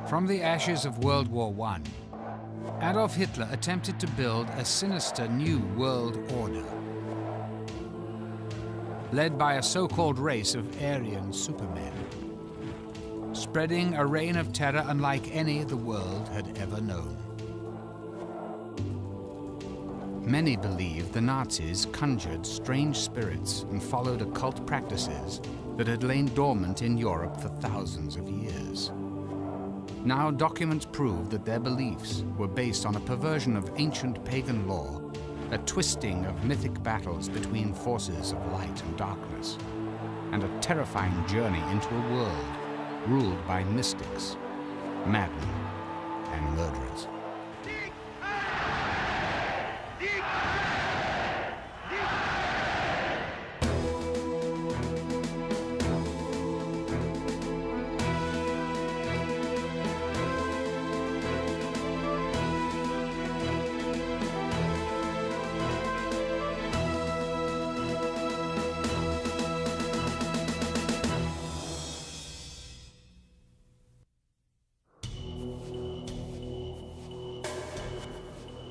From the ashes of World War I, Adolf Hitler attempted to build a sinister new world order, led by a so-called race of Aryan supermen, spreading a reign of terror unlike any the world had ever known. Many believed the Nazis conjured strange spirits and followed occult practices that had lain dormant in Europe for thousands of years. Now documents prove that their beliefs were based on a perversion of ancient pagan law, a twisting of mythic battles between forces of light and darkness, and a terrifying journey into a world ruled by mystics, madmen, and murderers.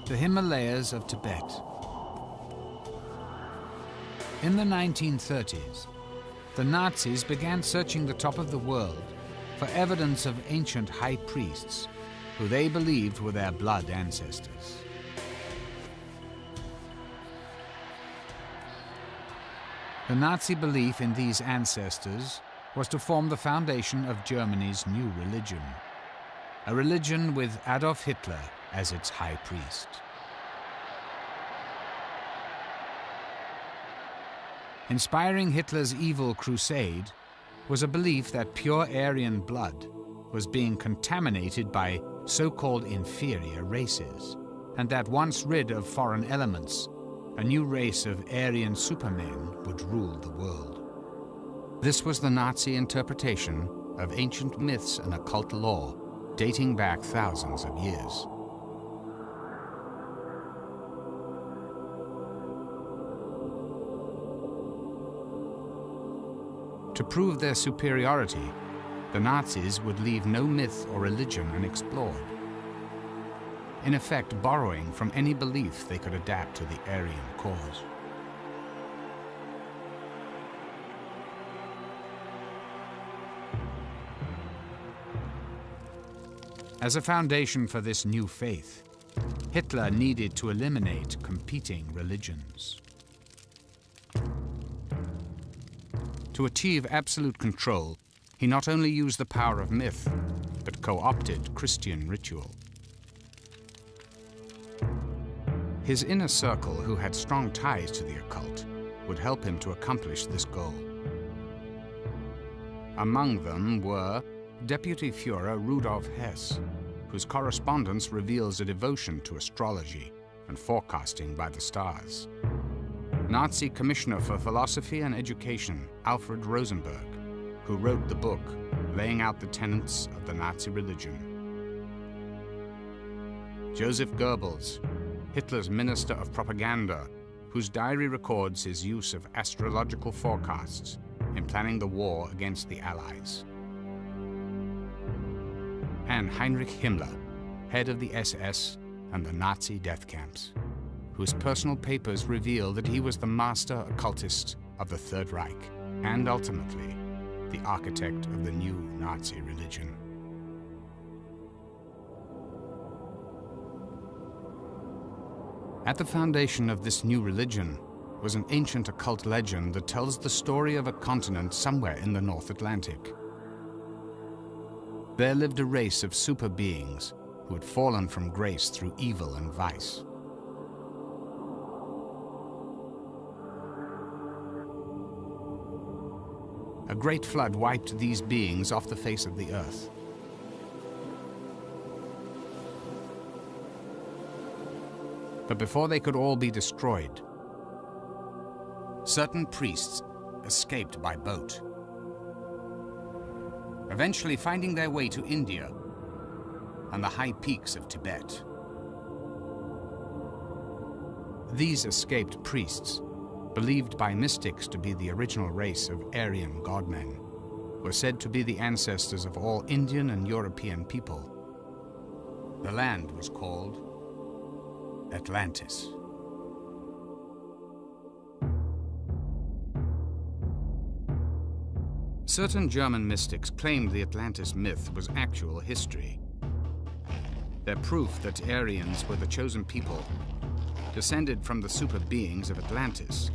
The Himalayas of Tibet. In the 1930s, the Nazis began searching the top of the world for evidence of ancient high priests who they believed were their blood ancestors. The Nazi belief in these ancestors was to form the foundation of Germany's new religion, a religion with Adolf Hitler as its high priest. Inspiring Hitler's evil crusade was a belief that pure Aryan blood was being contaminated by so-called inferior races, and that once rid of foreign elements, a new race of Aryan supermen would rule the world. This was the Nazi interpretation of ancient myths and occult lore dating back thousands of years. To prove their superiority, the Nazis would leave no myth or religion unexplored, in effect borrowing from any belief they could adapt to the Aryan cause. As a foundation for this new faith, Hitler needed to eliminate competing religions. To achieve absolute control, he not only used the power of myth, but co-opted Christian ritual. His inner circle, who had strong ties to the occult, would help him to accomplish this goal. Among them were Deputy Führer Rudolf Hess, whose correspondence reveals a devotion to astrology and forecasting by the stars. Nazi Commissioner for Philosophy and Education, Alfred Rosenberg, who wrote the book laying out the tenets of the Nazi religion. Joseph Goebbels, Hitler's Minister of Propaganda, whose diary records his use of astrological forecasts in planning the war against the Allies. And Heinrich Himmler, head of the SS and the Nazi death camps, whose personal papers reveal that he was the master occultist of the Third Reich and ultimately the architect of the new Nazi religion. At the foundation of this new religion was an ancient occult legend that tells the story of a continent somewhere in the North Atlantic. There lived a race of super beings who had fallen from grace through evil and vice. A great flood wiped these beings off the face of the earth. But before they could all be destroyed, certain priests escaped by boat, eventually finding their way to India and the high peaks of Tibet. These escaped priests, believed by mystics to be the original race of Aryan godmen, were said to be the ancestors of all Indian and European people. The land was called Atlantis. Certain German mystics claimed the Atlantis myth was actual history. Their proof that Aryans were the chosen people descended from the super beings of Atlantis,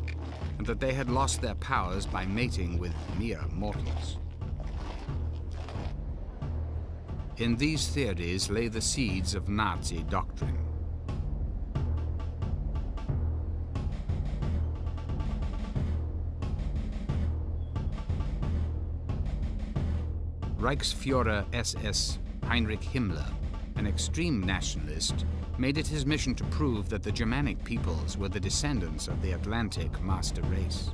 and that they had lost their powers by mating with mere mortals. In these theories lay the seeds of Nazi doctrine. Reichsführer SS Heinrich Himmler, an extreme nationalist, made it his mission to prove that the Germanic peoples were the descendants of the Atlantic master race.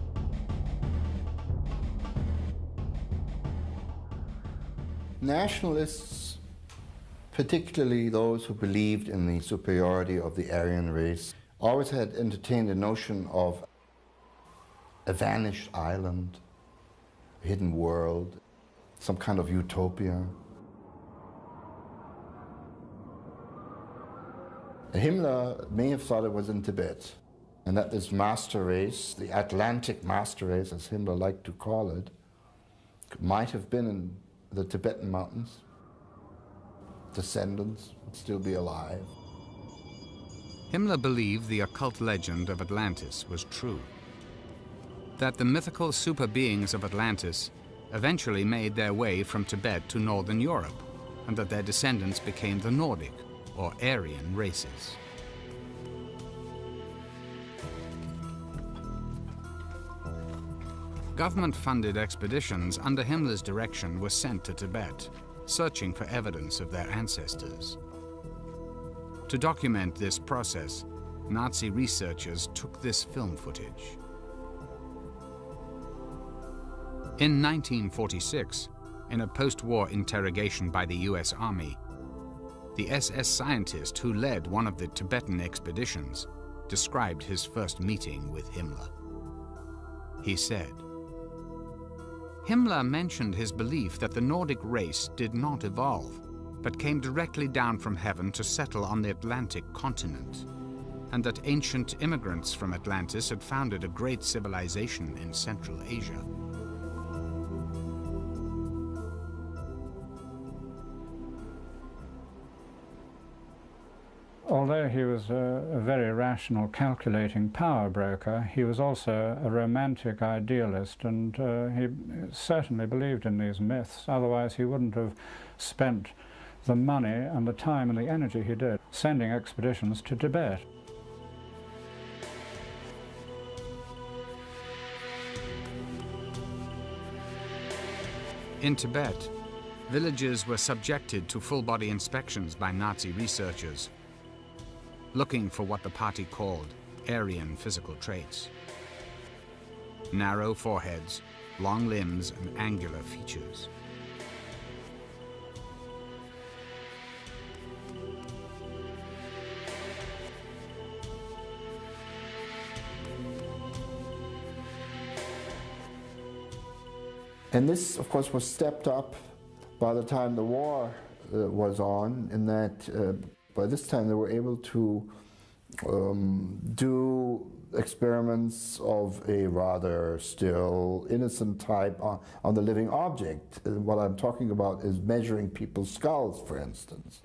Nationalists, particularly those who believed in the superiority of the Aryan race, always had entertained the notion of a vanished island, a hidden world, some kind of utopia. Himmler may have thought it was in Tibet, and that this master race, the Atlantic master race, as Himmler liked to call it, might have been in the Tibetan mountains. Descendants would still be alive. Himmler believed the occult legend of Atlantis was true, that the mythical super beings of Atlantis eventually made their way from Tibet to northern Europe, and that their descendants became the Nordic or Aryan races. Government-funded expeditions under Himmler's direction were sent to Tibet, searching for evidence of their ancestors. To document this process, Nazi researchers took this film footage. In 1946, in a post-war interrogation by the US Army, the SS scientist who led one of the Tibetan expeditions described his first meeting with Himmler. He said, Himmler mentioned his belief that the Nordic race did not evolve, but came directly down from heaven to settle on the Atlantic continent, and that ancient immigrants from Atlantis had founded a great civilization in Central Asia. Although he was a very rational, calculating power broker, he was also a romantic idealist, and he certainly believed in these myths. Otherwise he wouldn't have spent the money and the time and the energy he did sending expeditions to Tibet. In Tibet, villages were subjected to full-body inspections by Nazi researchers, looking for what the party called Aryan physical traits. Narrow foreheads, long limbs, and angular features. And this, of course, was stepped up by the time the war was on, in that by this time they were able to do experiments of a rather still innocent type on the living object. What I'm talking about is measuring people's skulls, for instance.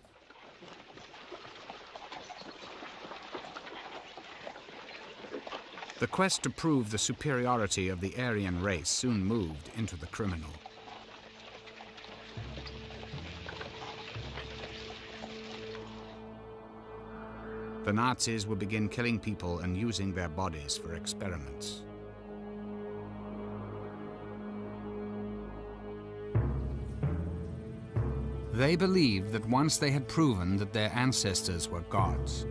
The quest to prove the superiority of the Aryan race soon moved into the criminal. The Nazis would begin killing people and using their bodies for experiments. They believed that once they had proven that their ancestors were gods,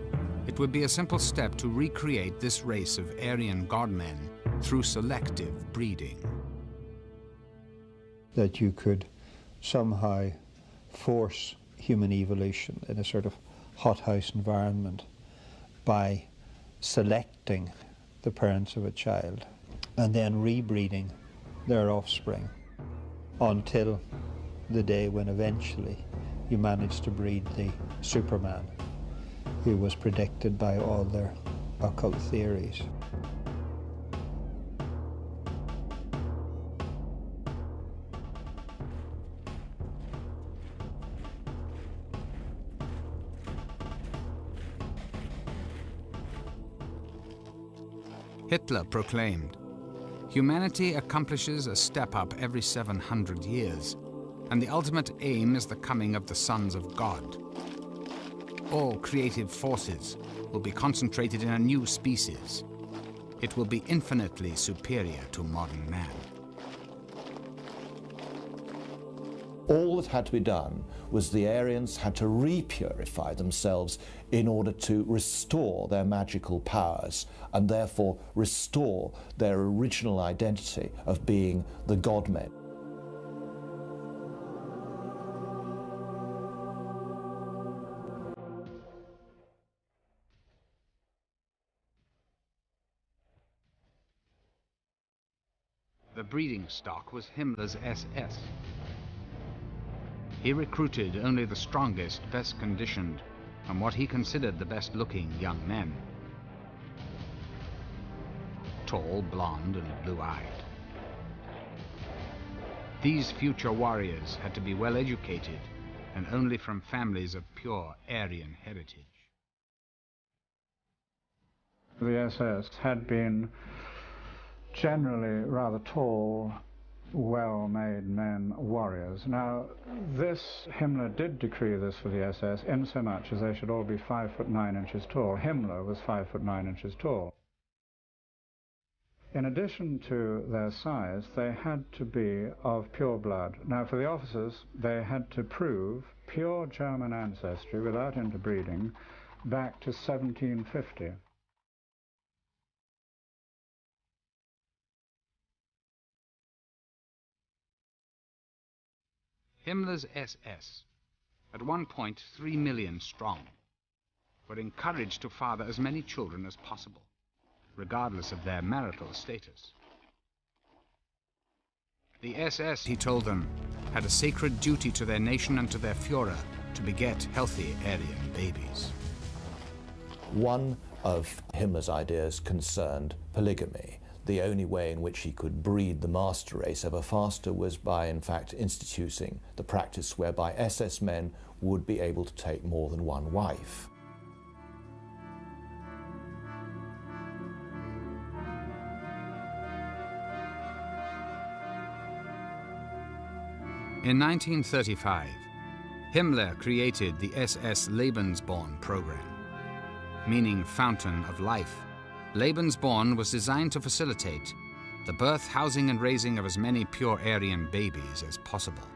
it would be a simple step to recreate this race of Aryan godmen through selective breeding. That you could somehow force human evolution in a sort of hothouse environment by selecting the parents of a child and then rebreeding their offspring. until the day when eventually you managed to breed the Superman, who was predicted by all their occult theories. Hitler proclaimed, "Humanity accomplishes a step up every 700 years, and the ultimate aim is the coming of the sons of God. All creative forces will be concentrated in a new species. It will be infinitely superior to modern man." All that had to be done was the Aryans had to repurify themselves in order to restore their magical powers and therefore restore their original identity of being the God-men. The breeding stock was Himmler's SS. He recruited only the strongest, best conditioned, and what he considered the best looking young men. Tall, blonde, and blue-eyed. These future warriors had to be well educated and only from families of pure Aryan heritage. The SS had been generally rather tall, well-made men, warriors. Now, Himmler did decree this for the SS in so much as they should all be 5'9" tall. Himmler was 5'9" tall. In addition to their size, they had to be of pure blood. Now, for the officers, they had to prove pure German ancestry without interbreeding back to 1750. Himmler's SS, at one point 3 million strong, were encouraged to father as many children as possible, regardless of their marital status. The SS, he told them, had a sacred duty to their nation and to their Führer to beget healthy Aryan babies. One of Himmler's ideas concerned polygamy. The only way in which he could breed the master race ever faster was by, in fact, instituting the practice whereby SS men would be able to take more than one wife. In 1935, Himmler created the SS Lebensborn program, meaning fountain of life. Lebensborn was designed to facilitate the birth, housing, and raising of as many pure Aryan babies as possible.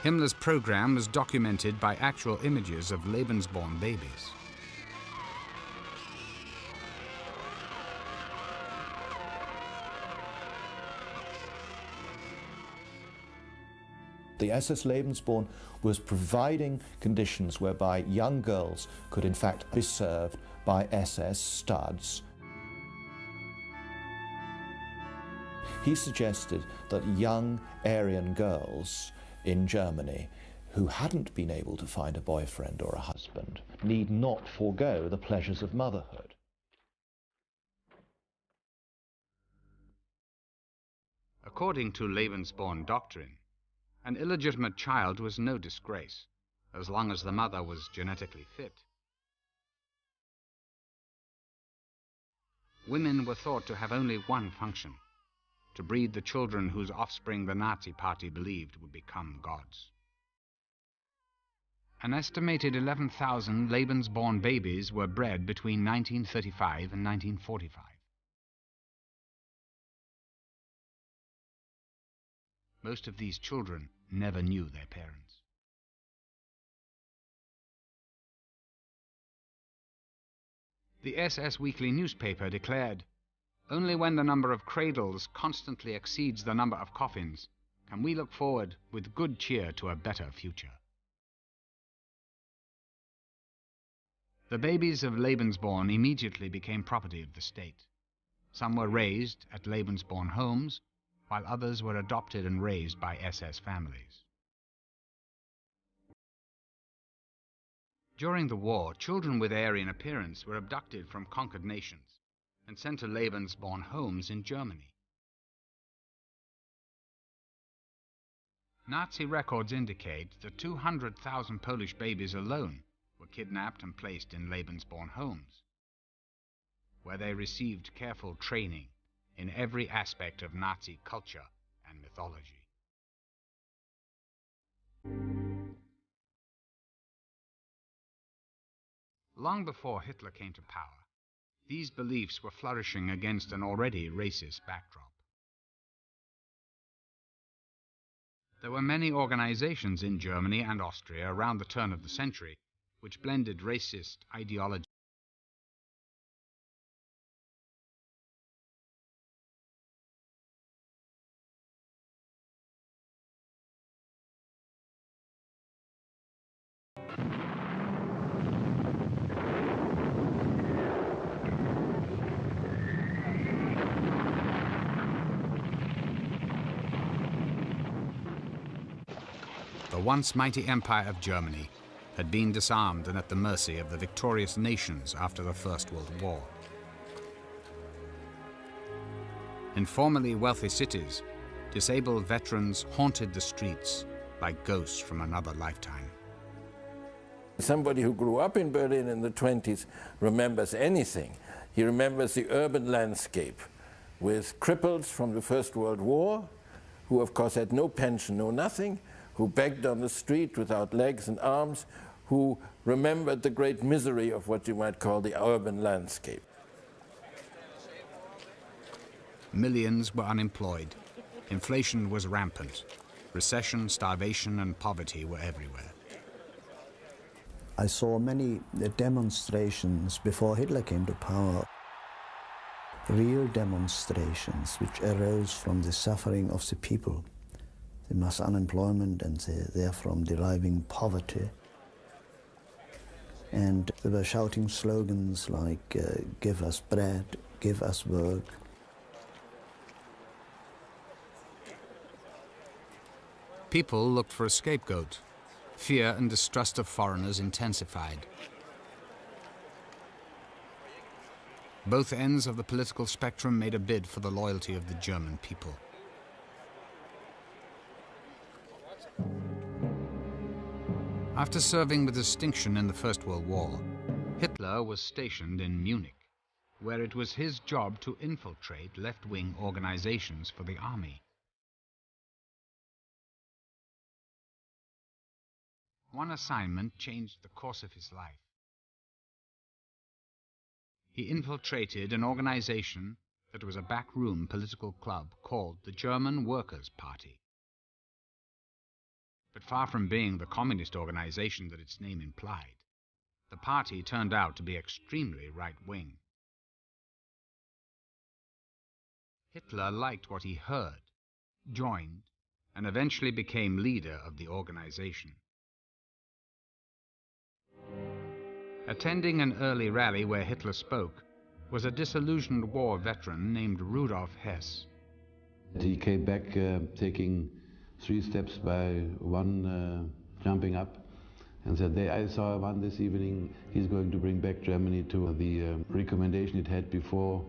Himmler's program was documented by actual images of Lebensborn babies. The SS Lebensborn was providing conditions whereby young girls could in fact be served by SS studs. He suggested that young Aryan girls in Germany who hadn't been able to find a boyfriend or a husband need not forego the pleasures of motherhood. According to Lebensborn doctrine, an illegitimate child was no disgrace, as long as the mother was genetically fit. Women were thought to have only one function: to breed the children whose offspring the Nazi Party believed would become gods. An estimated 11,000 Lebensborn babies were bred between 1935 and 1945. Most of these children never knew their parents. The SS Weekly newspaper declared, "Only when the number of cradles constantly exceeds the number of coffins can we look forward with good cheer to a better future." The babies of Lebensborn immediately became property of the state. Some were raised at Lebensborn homes, while others were adopted and raised by SS families. During the war, children with Aryan appearance were abducted from conquered nations and sent to Lebensborn homes in Germany. Nazi records indicate that 200,000 Polish babies alone were kidnapped and placed in Lebensborn homes, where they received careful training in every aspect of Nazi culture and mythology. Long before Hitler came to power, these beliefs were flourishing against an already racist backdrop. There were many organizations in Germany and Austria around the turn of the century which blended racist ideology. The once mighty empire of Germany had been disarmed and at the mercy of the victorious nations after the First World War. In formerly wealthy cities, disabled veterans haunted the streets like ghosts from another lifetime. Somebody who grew up in Berlin in the 20s remembers anything. He remembers the urban landscape with cripples from the First World War, who of course had no pension, no nothing, who begged on the street without legs and arms, who remembered the great misery of what you might call the urban landscape. Millions were unemployed. Inflation was rampant. Recession, starvation, and poverty were everywhere. I saw many demonstrations before Hitler came to power. Real demonstrations which arose from the suffering of the people, the mass unemployment and therefrom deriving poverty. And they were shouting slogans like, give us bread, give us work. People looked for a scapegoat. Fear and distrust of foreigners intensified. Both ends of the political spectrum made a bid for the loyalty of the German people. After serving with distinction in the First World War, Hitler was stationed in Munich, where it was his job to infiltrate left-wing organizations for the army. One assignment changed the course of his life. He infiltrated an organization that was a backroom political club called the German Workers' Party. But far from being the communist organization that its name implied, the party turned out to be extremely right-wing. Hitler liked what he heard, joined, and eventually became leader of the organization. Attending an early rally where Hitler spoke was a disillusioned war veteran named Rudolf Hess. He came back taking 3 steps by one jumping up and said, I saw one this evening, he's going to bring back Germany to the recommendation it had before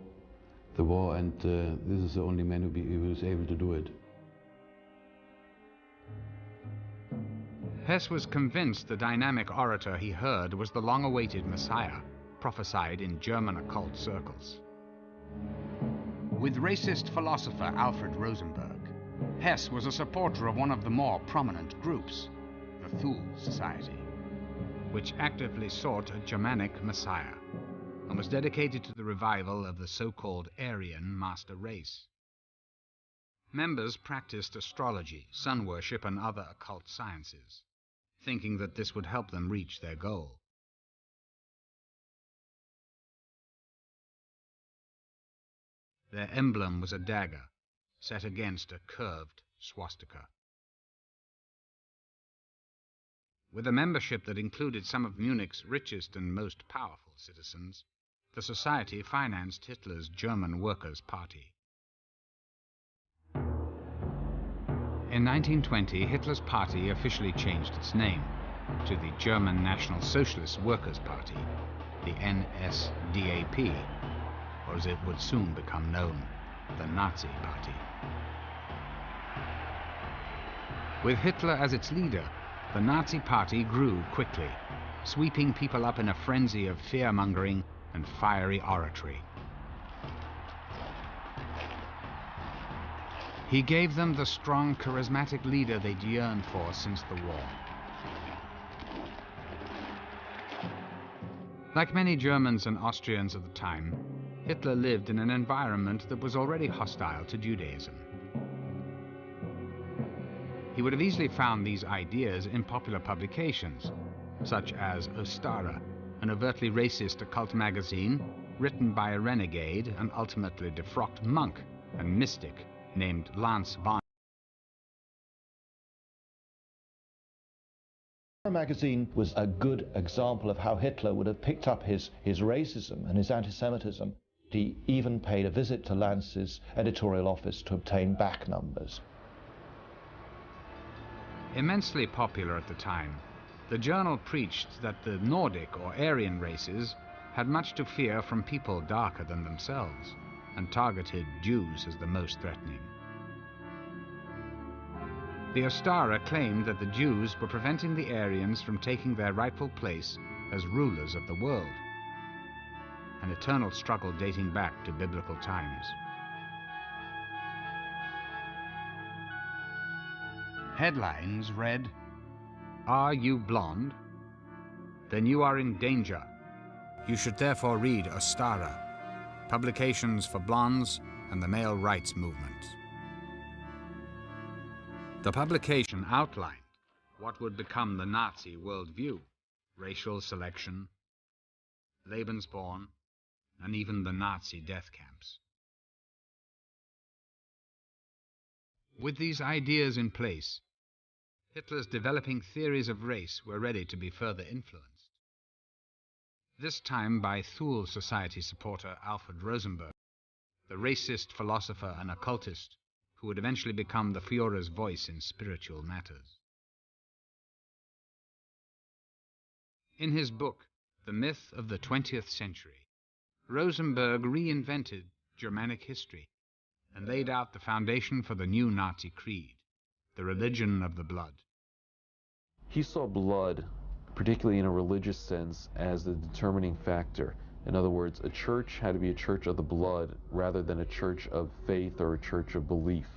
the war, and this is the only man who was able to do it. Hess was convinced the dynamic orator he heard was the long-awaited Messiah, prophesied in German occult circles. With racist philosopher Alfred Rosenberg, Hess was a supporter of one of the more prominent groups, the Thule Society, which actively sought a Germanic Messiah and was dedicated to the revival of the so-called Aryan master race. Members practiced astrology, sun worship, and other occult sciences, thinking that this would help them reach their goal. Their emblem was a dagger set against a curved swastika. With a membership that included some of Munich's richest and most powerful citizens, the society financed Hitler's German Workers' Party. In 1920, Hitler's party officially changed its name to the German National Socialist Workers' Party, the NSDAP, or as it would soon become known, the Nazi Party. With Hitler as its leader, the Nazi Party grew quickly, sweeping people up in a frenzy of fear-mongering and fiery oratory. He gave them the strong, charismatic leader they'd yearned for since the war. Like many Germans and Austrians of the time, Hitler lived in an environment that was already hostile to Judaism. He would have easily found these ideas in popular publications, such as Ostara, an overtly racist occult magazine written by a renegade and ultimately defrocked monk and mystic named Lance von. The magazine was a good example of how Hitler would have picked up his racism and his anti-Semitism. He even paid a visit to Lance's editorial office to obtain back numbers. Immensely popular at the time, the journal preached that the Nordic or Aryan races had much to fear from people darker than themselves, and targeted Jews as the most threatening. The Ostara claimed that the Jews were preventing the Aryans from taking their rightful place as rulers of the world, an eternal struggle dating back to biblical times. Headlines read, "Are you blonde? Then you are in danger. You should therefore read Ostara, Publications for Blondes and the Male Rights Movement." The publication outlined what would become the Nazi worldview: racial selection, Lebensborn, and even the Nazi death camps. With these ideas in place, Hitler's developing theories of race were ready to be further influenced. This time by Thule Society supporter Alfred Rosenberg, the racist philosopher and occultist who would eventually become the Führer's voice in spiritual matters. In his book, The Myth of the 20th Century, Rosenberg reinvented Germanic history and laid out the foundation for the new Nazi creed, the religion of the blood. He saw blood, particularly in a religious sense, as the determining factor. In other words, a church had to be a church of the blood rather than a church of faith or a church of belief.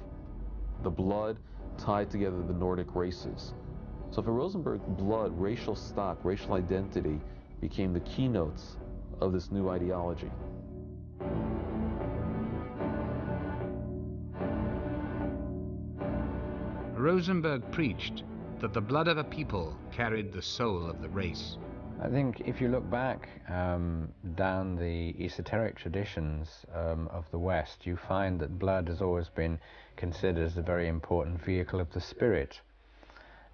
The blood tied together the Nordic races. So for Rosenberg, blood, racial stock, racial identity became the keynotes of this new ideology. Rosenberg preached that the blood of a people carried the soul of the race. I think if you look back down the esoteric traditions of the West, you find that blood has always been considered as a very important vehicle of the spirit.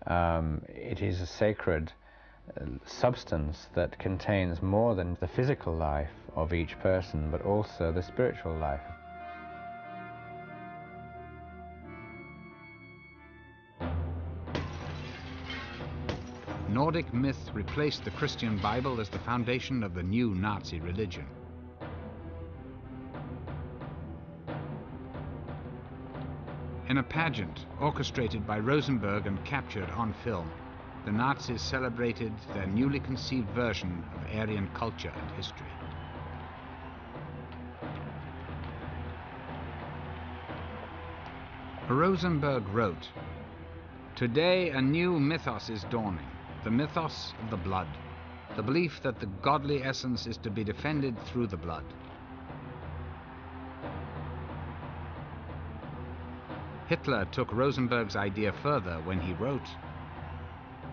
It is a sacred substance that contains more than the physical life of each person, but also the spiritual life. Nordic myth replaced the Christian Bible as the foundation of the new Nazi religion. In a pageant orchestrated by Rosenberg and captured on film, the Nazis celebrated their newly conceived version of Aryan culture and history. Rosenberg wrote, "Today a new mythos is dawning, the mythos of the blood, the belief that the godly essence is to be defended through the blood." Hitler took Rosenberg's idea further when he wrote,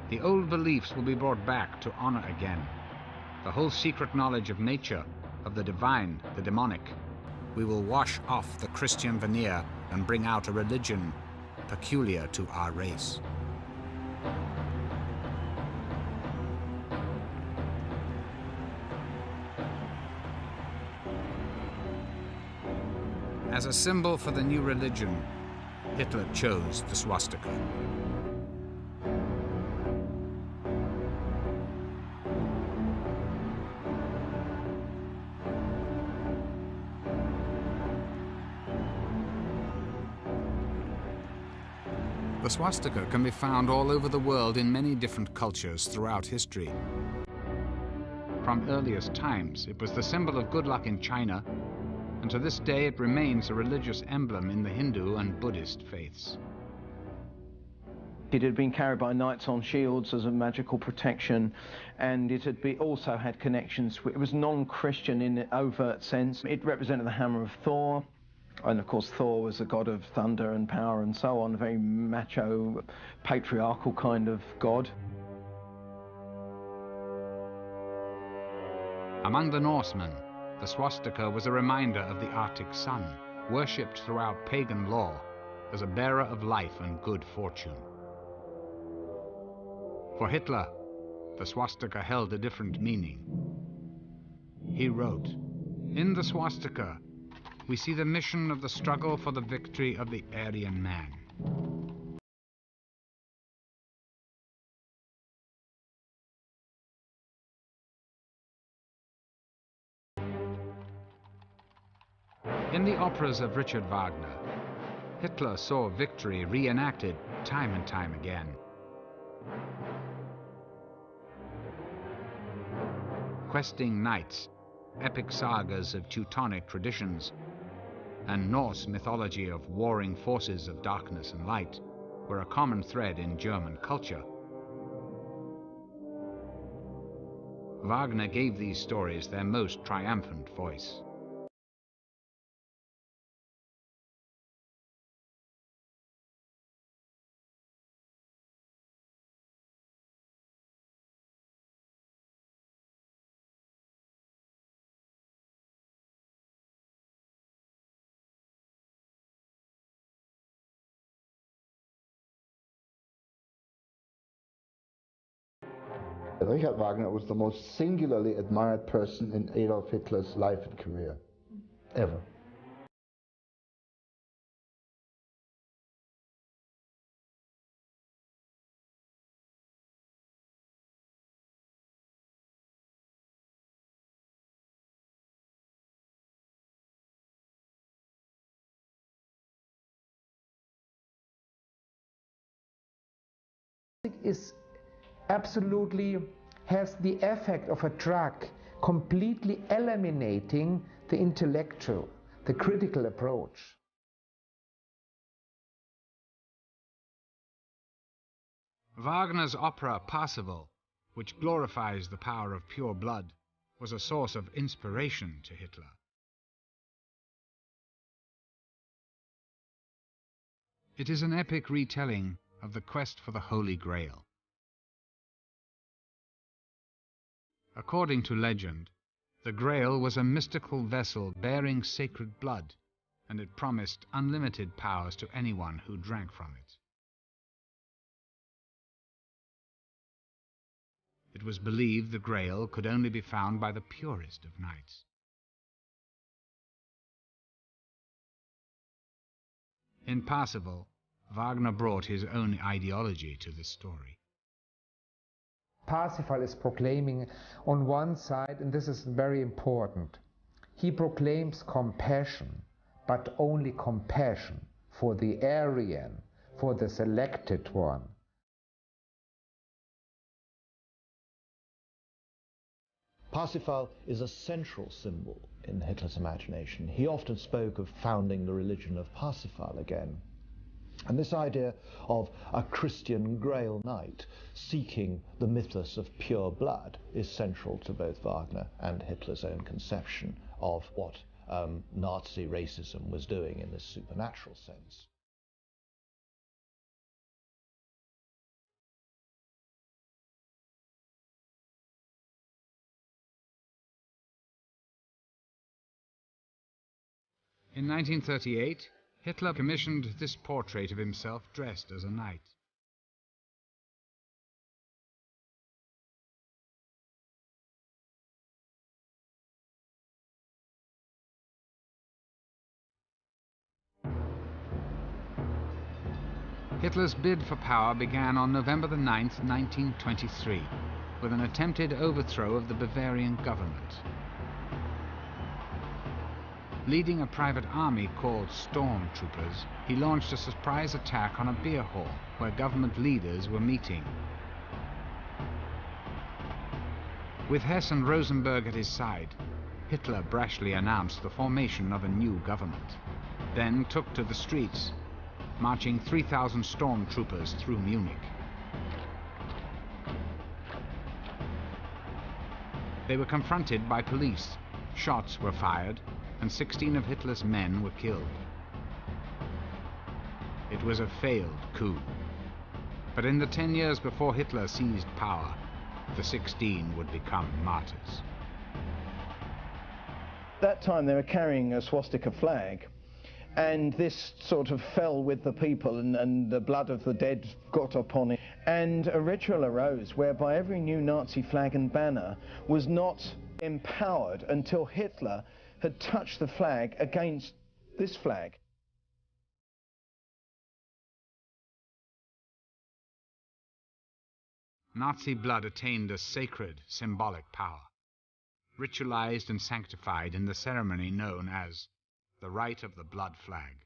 "The old beliefs will be brought back to honor again. The whole secret knowledge of nature, of the divine, the demonic. We will wash off the Christian veneer and bring out a religion peculiar to our race." As a symbol for the new religion, Hitler chose the swastika. The swastika can be found all over the world in many different cultures throughout history. From earliest times, it was the symbol of good luck in China, and to this day it remains a religious emblem in the Hindu and Buddhist faiths. It had been carried by knights on shields as a magical protection, and it had also had connections. It was non-Christian in an overt sense. It represented the hammer of Thor, and of course Thor was a god of thunder and power and so on, a very macho, patriarchal kind of god. Among the Norsemen, the swastika was a reminder of the Arctic sun, worshipped throughout pagan law as a bearer of life and good fortune. For Hitler, the swastika held a different meaning. He wrote, "In the swastika, we see the mission of the struggle for the victory of the Aryan man." In the operas of Richard Wagner, Hitler saw victory reenacted time and time again. Questing knights, epic sagas of Teutonic traditions, and Norse mythology of warring forces of darkness and light were a common thread in German culture. Wagner gave these stories their most triumphant voice. Richard Wagner was the most singularly admired person in Adolf Hitler's life and career, ever. Is absolutely has the effect of a drug, completely eliminating the intellectual, the critical approach. Wagner's opera Parsifal, which glorifies the power of pure blood, was a source of inspiration to Hitler. It is an epic retelling of the quest for the Holy Grail. According to legend, the Grail was a mystical vessel bearing sacred blood, and it promised unlimited powers to anyone who drank from it. It was believed the Grail could only be found by the purest of knights. In Parsifal, Wagner brought his own ideology to the story. Parsifal is proclaiming on one side, and this is very important, he proclaims compassion, but only compassion for the Aryan, for the selected one. Parsifal is a central symbol in Hitler's imagination. He often spoke of founding the religion of Parsifal again. And this idea of a Christian Grail Knight seeking the mythos of pure blood is central to both Wagner and Hitler's own conception of what Nazi racism was doing in this supernatural sense. In 1938, Hitler commissioned this portrait of himself dressed as a knight. Hitler's bid for power began on November the 9th, 1923, with an attempted overthrow of the Bavarian government. Leading a private army called Stormtroopers, he launched a surprise attack on a beer hall where government leaders were meeting. With Hess and Rosenberg at his side, Hitler brashly announced the formation of a new government, then took to the streets, marching 3,000 stormtroopers through Munich. They were confronted by police, shots were fired, and 16 of Hitler's men were killed. It was a failed coup. But in the 10 years before Hitler seized power, the 16 would become martyrs. That time they were carrying a swastika flag, and this sort of fell with the people, and the blood of the dead got upon it. And a ritual arose whereby every new Nazi flag and banner was not empowered until Hitler had touched the flag against this flag. Nazi blood attained a sacred, symbolic power, ritualized and sanctified in the ceremony known as the Rite of the Blood Flag.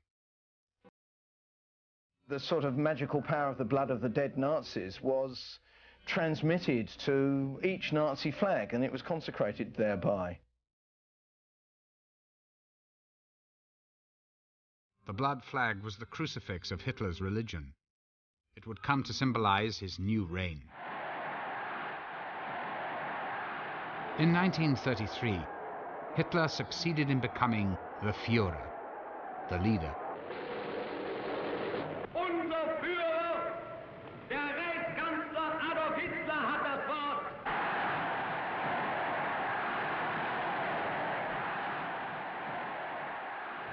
The sort of magical power of the blood of the dead Nazis was transmitted to each Nazi flag, and it was consecrated thereby. The blood flag was the crucifix of Hitler's religion. It would come to symbolize his new reign. In 1933, Hitler succeeded in becoming the Führer, the leader. Unser Führer, der Reichskanzler Adolf Hitler, hat das Wort.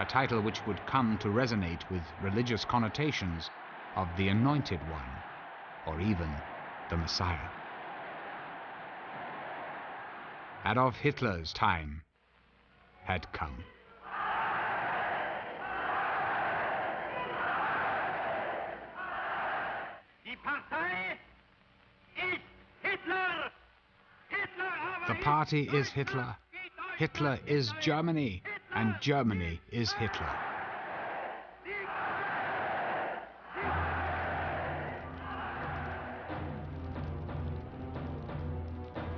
A title which would come to resonate with religious connotations of the Anointed One, or even the Messiah. Adolf Hitler's time had come. Die Partei ist Hitler. The party is Hitler. Hitler is Germany, and Germany is Hitler.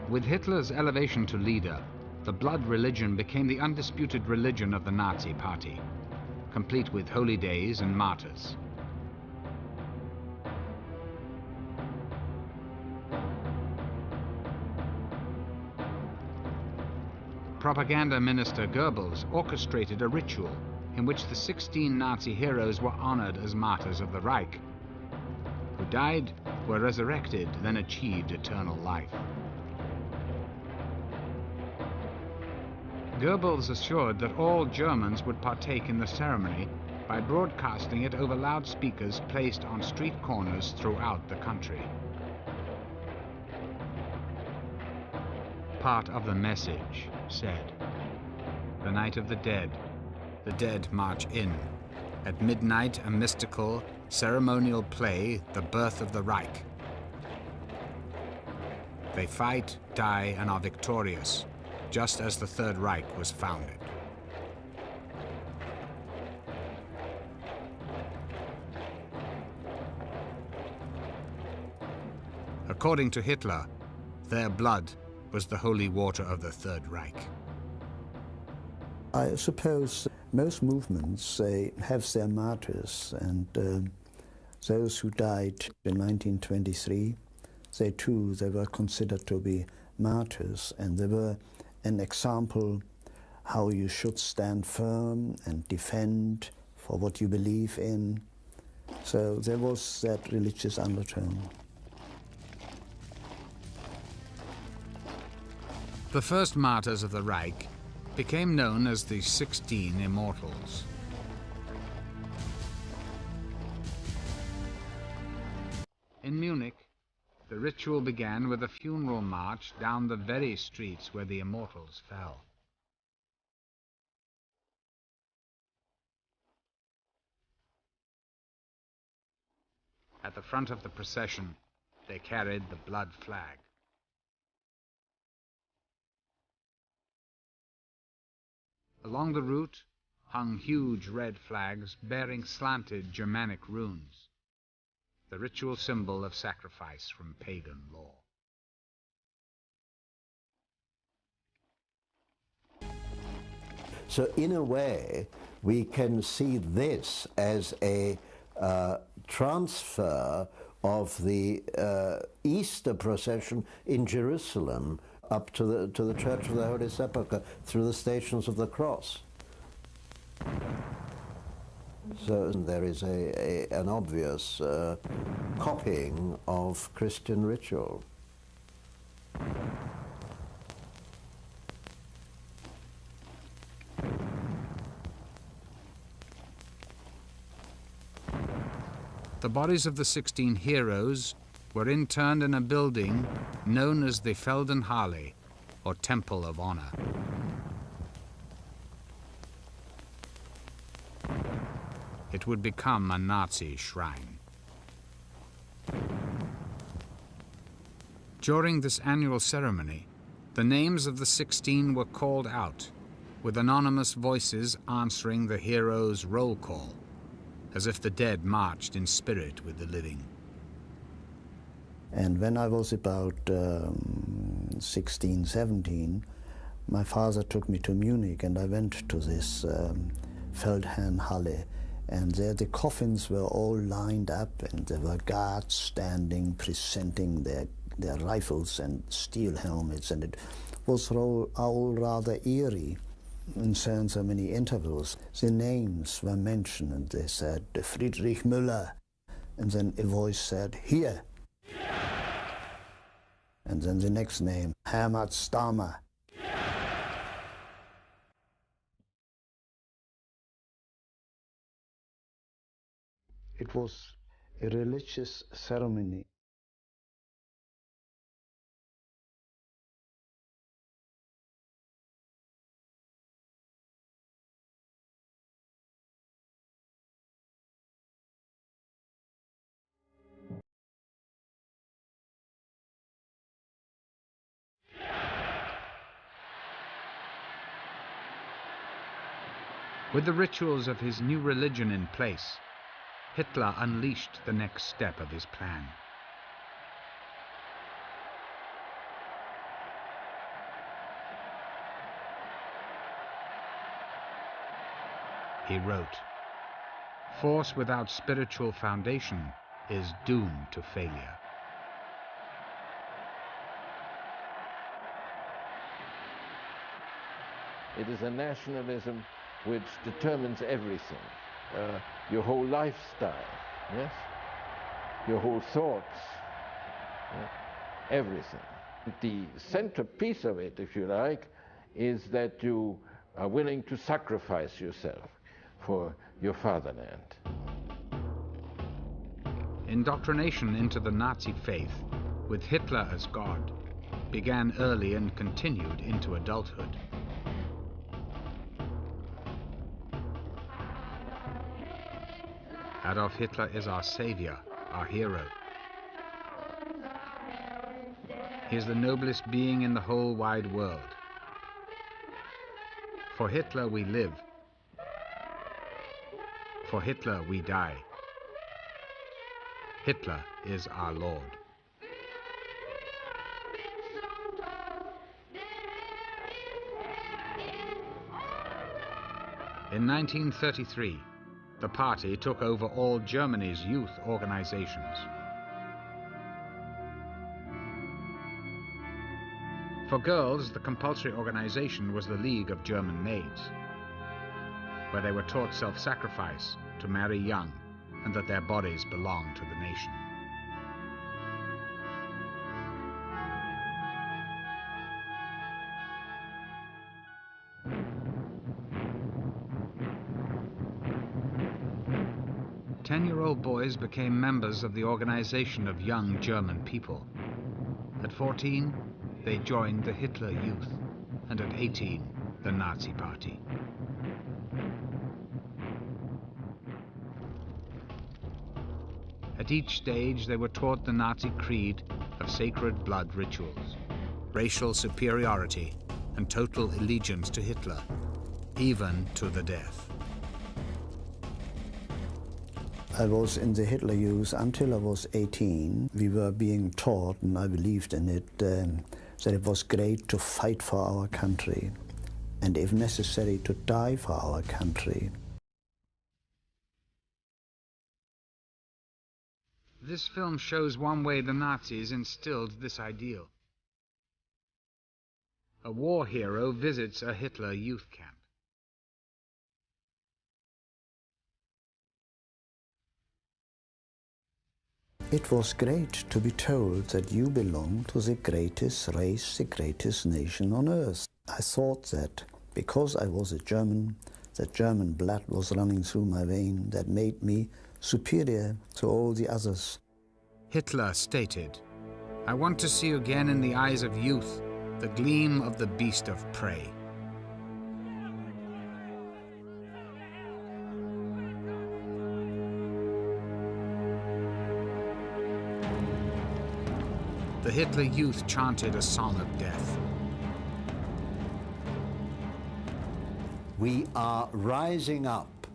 With Hitler's elevation to leader, the blood religion became the undisputed religion of the Nazi Party, complete with holy days and martyrs. Propaganda Minister Goebbels orchestrated a ritual in which the 16 Nazi heroes were honored as martyrs of the Reich, who died, were resurrected, then achieved eternal life. Goebbels assured that all Germans would partake in the ceremony by broadcasting it over loudspeakers placed on street corners throughout the country. Part of the message said, "The night of the dead march in. At midnight, a mystical, ceremonial play, the birth of the Reich. They fight, die, and are victorious, just as the Third Reich was founded." According to Hitler, their blood was the holy water of the Third Reich. I suppose most movements, they have their martyrs, and those who died in 1923, they were considered to be martyrs, and they were an example how you should stand firm and defend for what you believe in. So there was that religious undertone. The first martyrs of the Reich became known as the 16 Immortals. In Munich, the ritual began with a funeral march down the very streets where the Immortals fell. At the front of the procession, they carried the blood flag. Along the route hung huge red flags bearing slanted Germanic runes, the ritual symbol of sacrifice from pagan law. So in a way, we can see this as a transfer of the Easter procession in Jerusalem up to the Church of the Holy Sepulchre through the Stations of the Cross. So there is an obvious copying of Christian ritual. The bodies of the 16 heroes were interned in a building known as the Feldenhalle, or Temple of Honor. It would become a Nazi shrine. During this annual ceremony, the names of the 16 were called out, with anonymous voices answering the heroes' roll call, as if the dead marched in spirit with the living. And when I was about 16, 17, my father took me to Munich, and I went to this Feldherrnhalle, and there the coffins were all lined up, and there were guards standing, presenting their rifles and steel helmets, and it was all rather eerie. In so many intervals, the names were mentioned, and they said, Friedrich Müller, and then a voice said, here. And then the next name, Hermann Stammer. It was a religious ceremony. With the rituals of his new religion in place, Hitler unleashed the next step of his plan. He wrote, "Force without spiritual foundation is doomed to failure." It is a nationalism which determines everything. Your whole lifestyle, yes? Your whole thoughts, everything. The centerpiece of it, if you like, is that you are willing to sacrifice yourself for your fatherland. Indoctrination into the Nazi faith, with Hitler as God, began early and continued into adulthood. Adolf Hitler is our savior, our hero. He is the noblest being in the whole wide world. For Hitler we live. For Hitler we die. Hitler is our Lord. In 1933, the party took over all Germany's youth organizations. For girls, the compulsory organization was the League of German Maids, where they were taught self-sacrifice, to marry young, and that their bodies belonged to the nation. Ten-year-old boys became members of the Organization of Young German People. At 14, they joined the Hitler Youth, and at 18, the Nazi Party. At each stage, they were taught the Nazi creed of sacred blood rituals, racial superiority, and total allegiance to Hitler, even to the death. I was in the Hitler Youth until I was 18. We were being taught, and I believed in it, that it was great to fight for our country, and if necessary, to die for our country. This film shows one way the Nazis instilled this ideal. A war hero visits a Hitler youth camp. It was great to be told that you belong to the greatest race, the greatest nation on earth. I thought that because I was a German, that German blood was running through my vein, that made me superior to all the others. Hitler stated, "I want to see again in the eyes of youth the gleam of the beast of prey." The Hitler Youth chanted a song of death. We are rising up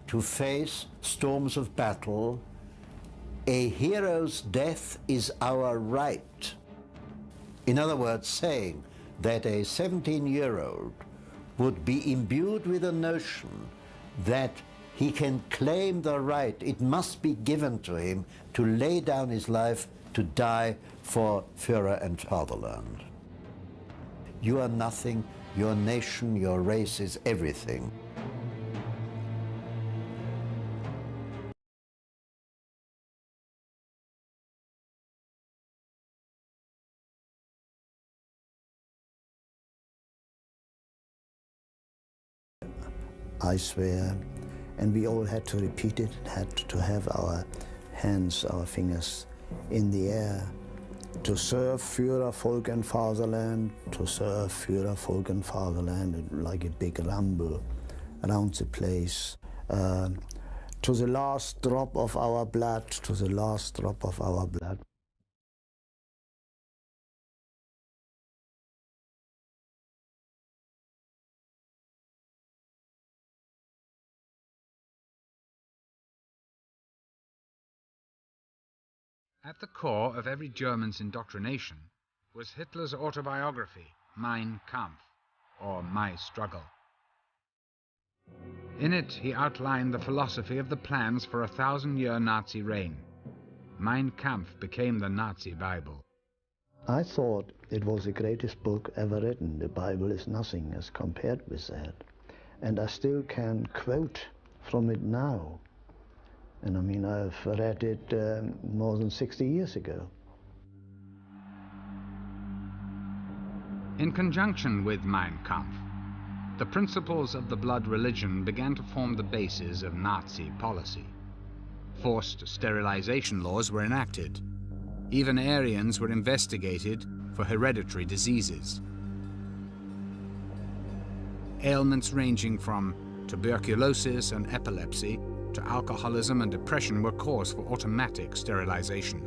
to face storms of battle. A hero's death is our right. In other words, saying that a 17-year-old would be imbued with a notion that he can claim the right, it must be given to him to lay down his life to die for Führer and fatherland. You are nothing, your nation, your race is everything. I swear, and we all had to repeat it, had to have our hands, our fingers in the air, to serve Führer, Volk and Fatherland, to serve Führer, Volk and Fatherland, like a big rumble around the place, to the last drop of our blood, to the last drop of our blood. At the core of every German's indoctrination was Hitler's autobiography, Mein Kampf, or My Struggle. In it, he outlined the philosophy of the plans for a 1,000-year Nazi reign. Mein Kampf became the Nazi Bible. I thought it was the greatest book ever written. The Bible is nothing as compared with that. And I still can quote from it now. And I mean, I've read it more than 60 years ago. In conjunction with Mein Kampf, the principles of the blood religion began to form the basis of Nazi policy. Forced sterilization laws were enacted. Even Aryans were investigated for hereditary diseases. Ailments ranging from tuberculosis and epilepsy to alcoholism and depression were cause for automatic sterilization.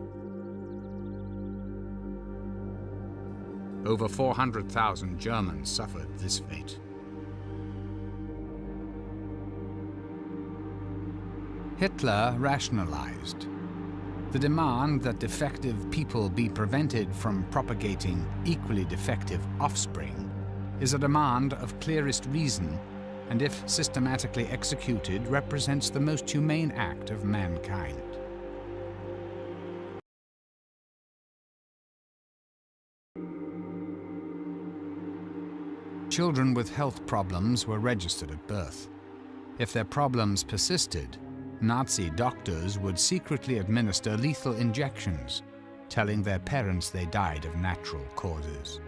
Over 400,000 Germans suffered this fate. Hitler rationalized. The demand that defective people be prevented from propagating equally defective offspring is a demand of clearest reason, and if systematically executed, represents the most humane act of mankind. Children with health problems were registered at birth. If their problems persisted, Nazi doctors would secretly administer lethal injections, telling their parents they died of natural causes.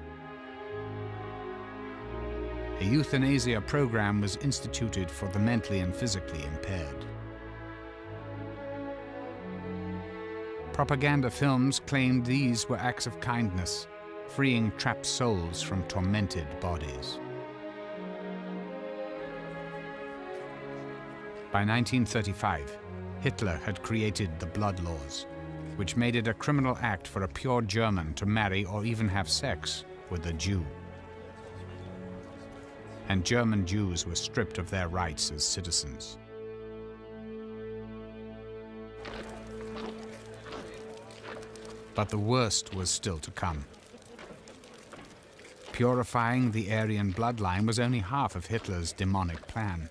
A euthanasia program was instituted for the mentally and physically impaired. Propaganda films claimed these were acts of kindness, freeing trapped souls from tormented bodies. By 1935, Hitler had created the blood laws, which made it a criminal act for a pure German to marry or even have sex with a Jew. And German Jews were stripped of their rights as citizens. But the worst was still to come. Purifying the Aryan bloodline was only half of Hitler's demonic plan.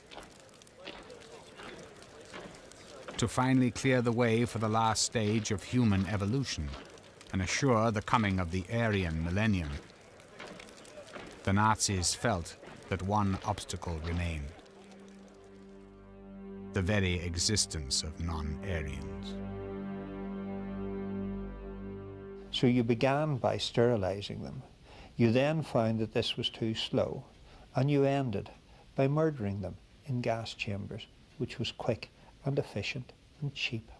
To finally clear the way for the last stage of human evolution and assure the coming of the Aryan millennium, the Nazis felt that one obstacle remained: the very existence of non-Aryans. So you began by sterilizing them. You then found that this was too slow, and you ended by murdering them in gas chambers, which was quick and efficient and cheap.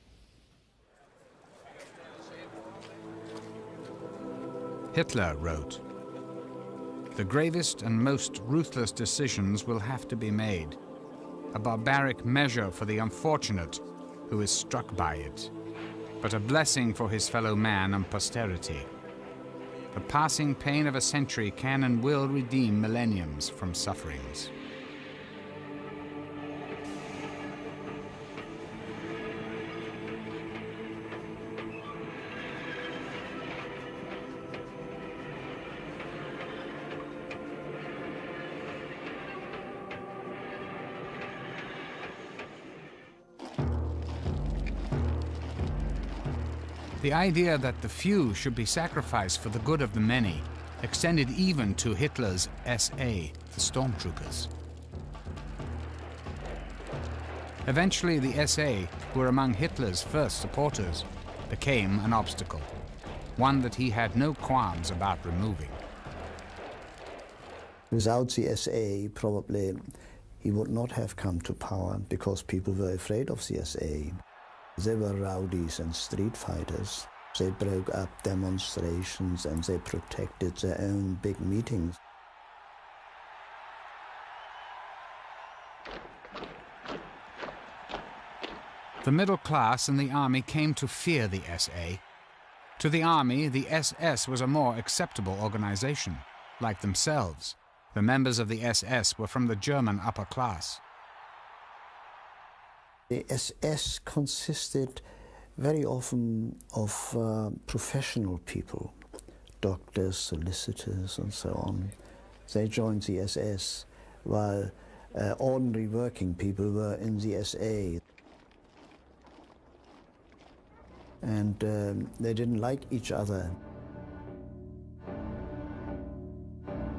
Hitler wrote, "The gravest and most ruthless decisions will have to be made, a barbaric measure for the unfortunate who is struck by it, but a blessing for his fellow man and posterity. The passing pain of a century can and will redeem millenniums from sufferings." The idea that the few should be sacrificed for the good of the many extended even to Hitler's SA, the stormtroopers. Eventually, the SA, who were among Hitler's first supporters, became an obstacle, one that he had no qualms about removing. Without the SA, probably he would not have come to power, because people were afraid of the SA. They were rowdies and street fighters. They broke up demonstrations and they protected their own big meetings. The middle class and the army came to fear the SA. To the army, the SS was a more acceptable organization. Like themselves, the members of the SS were from the German upper class. The SS consisted very often of professional people, doctors, solicitors, and so on. They joined the SS, while ordinary working people were in the SA. And they didn't like each other.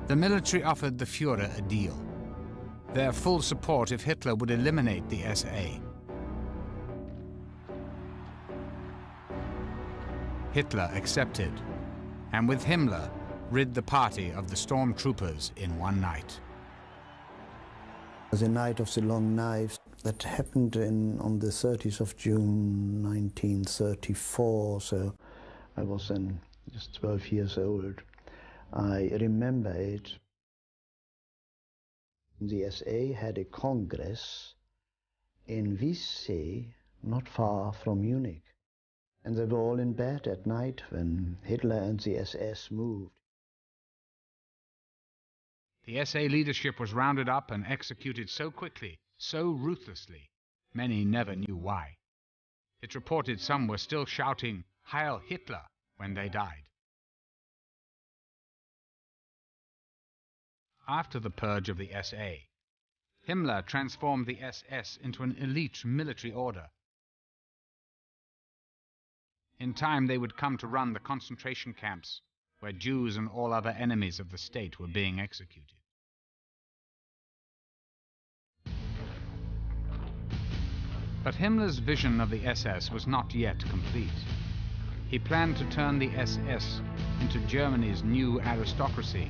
The military offered the Führer a deal: their full support if Hitler would eliminate the SA. Hitler accepted, and with Himmler, rid the party of the stormtroopers in one night. The night of the long knives, that happened on the 30th of June 1934, so I was then just 12 years old. I remember it. The SA had a congress in Wiessee, not far from Munich. And they were all in bed at night when Hitler and the SS moved. The SA leadership was rounded up and executed so quickly, so ruthlessly, many never knew why. It's reported some were still shouting "Heil Hitler" when they died. After the purge of the SA, Himmler transformed the SS into an elite military order. In time, they would come to run the concentration camps where Jews and all other enemies of the state were being executed. But Himmler's vision of the SS was not yet complete. He planned to turn the SS into Germany's new aristocracy,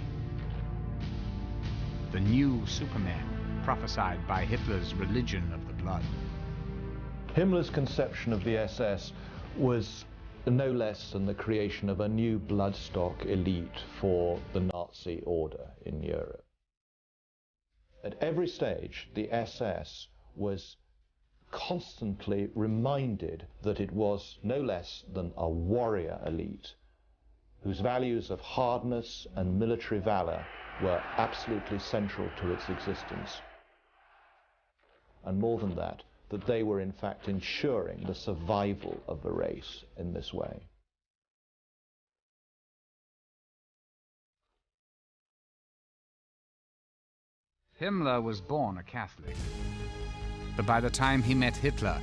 the new Superman prophesied by Hitler's religion of the blood. Himmler's conception of the SS was no less than the creation of a new bloodstock elite for the Nazi order in Europe. At every stage, the SS was constantly reminded that it was no less than a warrior elite whose values of hardness and military valor were absolutely central to its existence. And more than that they were in fact ensuring the survival of the race in this way. Himmler was born a Catholic, but by the time he met Hitler,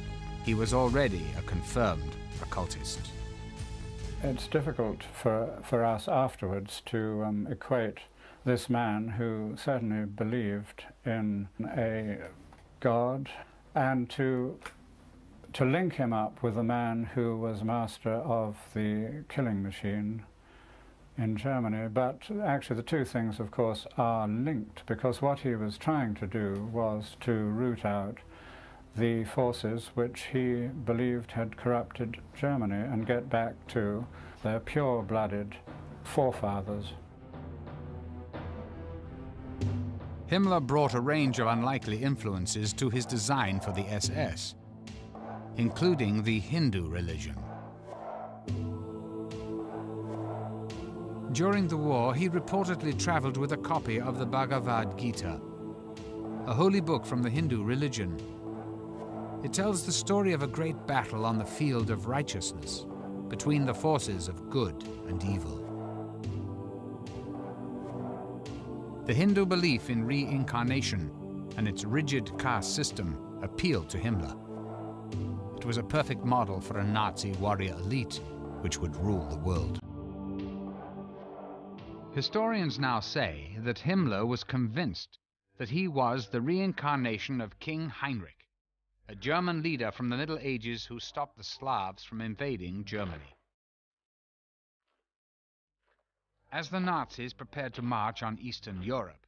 he was already a confirmed occultist. It's difficult for us afterwards to equate this man, who certainly believed in a God, and to link him up with a man who was master of the killing machine in Germany. But actually the two things, of course, are linked, because what he was trying to do was to root out the forces which he believed had corrupted Germany and get back to their pure-blooded forefathers. Himmler brought a range of unlikely influences to his design for the SS, including the Hindu religion. During the war, he reportedly traveled with a copy of the Bhagavad Gita, a holy book from the Hindu religion. It tells the story of a great battle on the field of righteousness between the forces of good and evil. The Hindu belief in reincarnation and its rigid caste system appealed to Himmler. It was a perfect model for a Nazi warrior elite which would rule the world. Historians now say that Himmler was convinced that he was the reincarnation of King Heinrich, a German leader from the Middle Ages who stopped the Slavs from invading Germany. As the Nazis prepared to march on Eastern Europe,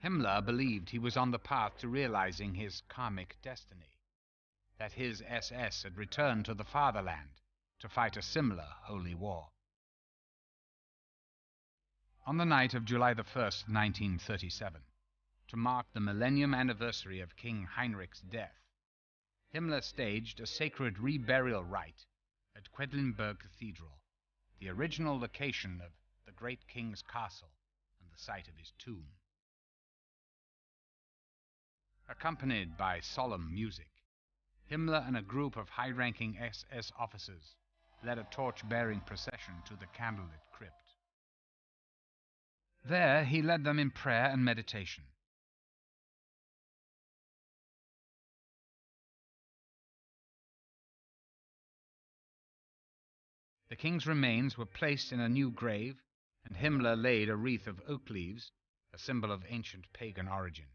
Himmler believed he was on the path to realizing his karmic destiny, that his SS had returned to the fatherland to fight a similar holy war. On the night of July 1st, 1937, to mark the millennium anniversary of King Heinrich's death, Himmler staged a sacred reburial rite at Quedlinburg Cathedral, the original location of the great king's castle and the site of his tomb. Accompanied by solemn music, Himmler and a group of high-ranking SS officers led a torch-bearing procession to the candlelit crypt. There he led them in prayer and meditation. The king's remains were placed in a new grave, and Himmler laid a wreath of oak leaves, a symbol of ancient pagan origin.